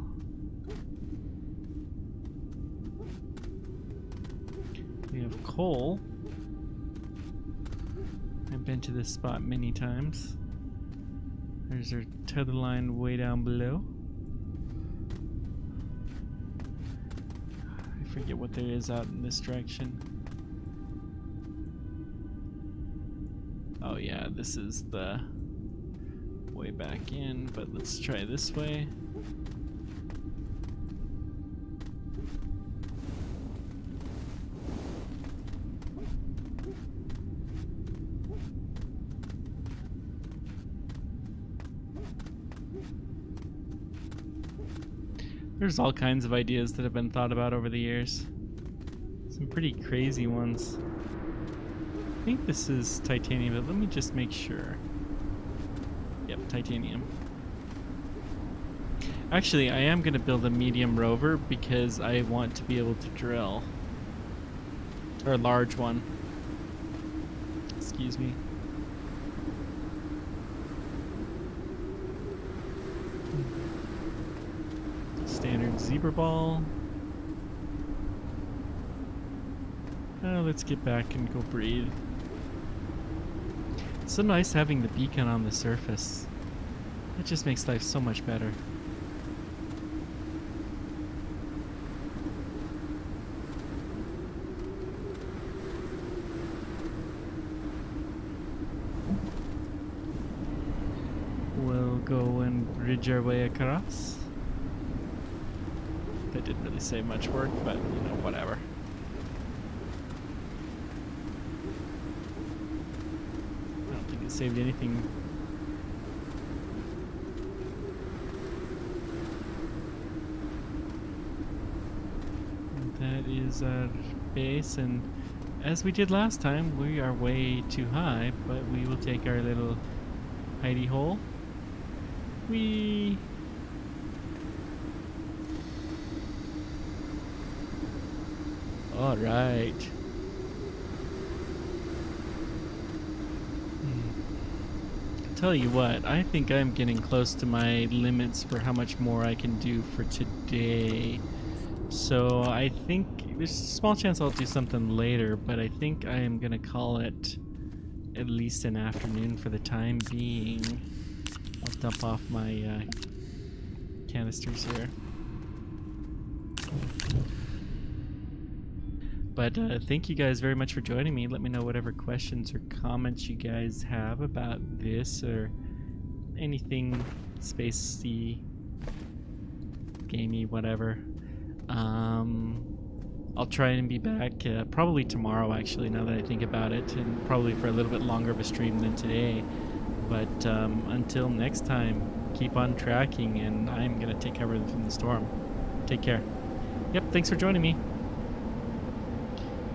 We have coal. I've been to this spot many times. There's our tether line way down below. I forget what there is out in this direction. Oh yeah, this is the way back in, but let's try this way. There's all kinds of ideas that have been thought about over the years. Some pretty crazy ones. I think this is titanium, but let me just make sure. Yep, titanium. Actually, I am going to build a medium rover because I want to be able to drill. Or a large one. Excuse me. Standard zebra ball. Let's get back and go breathe. It's so nice having the beacon on the surface. It just makes life so much better. We'll go and bridge our way across. That didn't really say much work, but you know, whatever. I don't think it saved anything. And that is our base, and as we did last time, we are way too high, but we will take our little hidey hole. Whee! All right. Tell you what, I think I'm getting close to my limits for how much more I can do for today. So I think there's a small chance I'll do something later, but I think I am gonna call it at least an afternoon for the time being. I'll dump off my canisters here. But thank you guys very much for joining me. Let me know whatever questions or comments you guys have about this or anything spacey, gamey, whatever. I'll try and be back probably tomorrow, actually, now that I think about it, and probably for a little bit longer of a stream than today. But until next time, keep on tracking, and I'm going to take cover from the storm. Take care. Yep, thanks for joining me.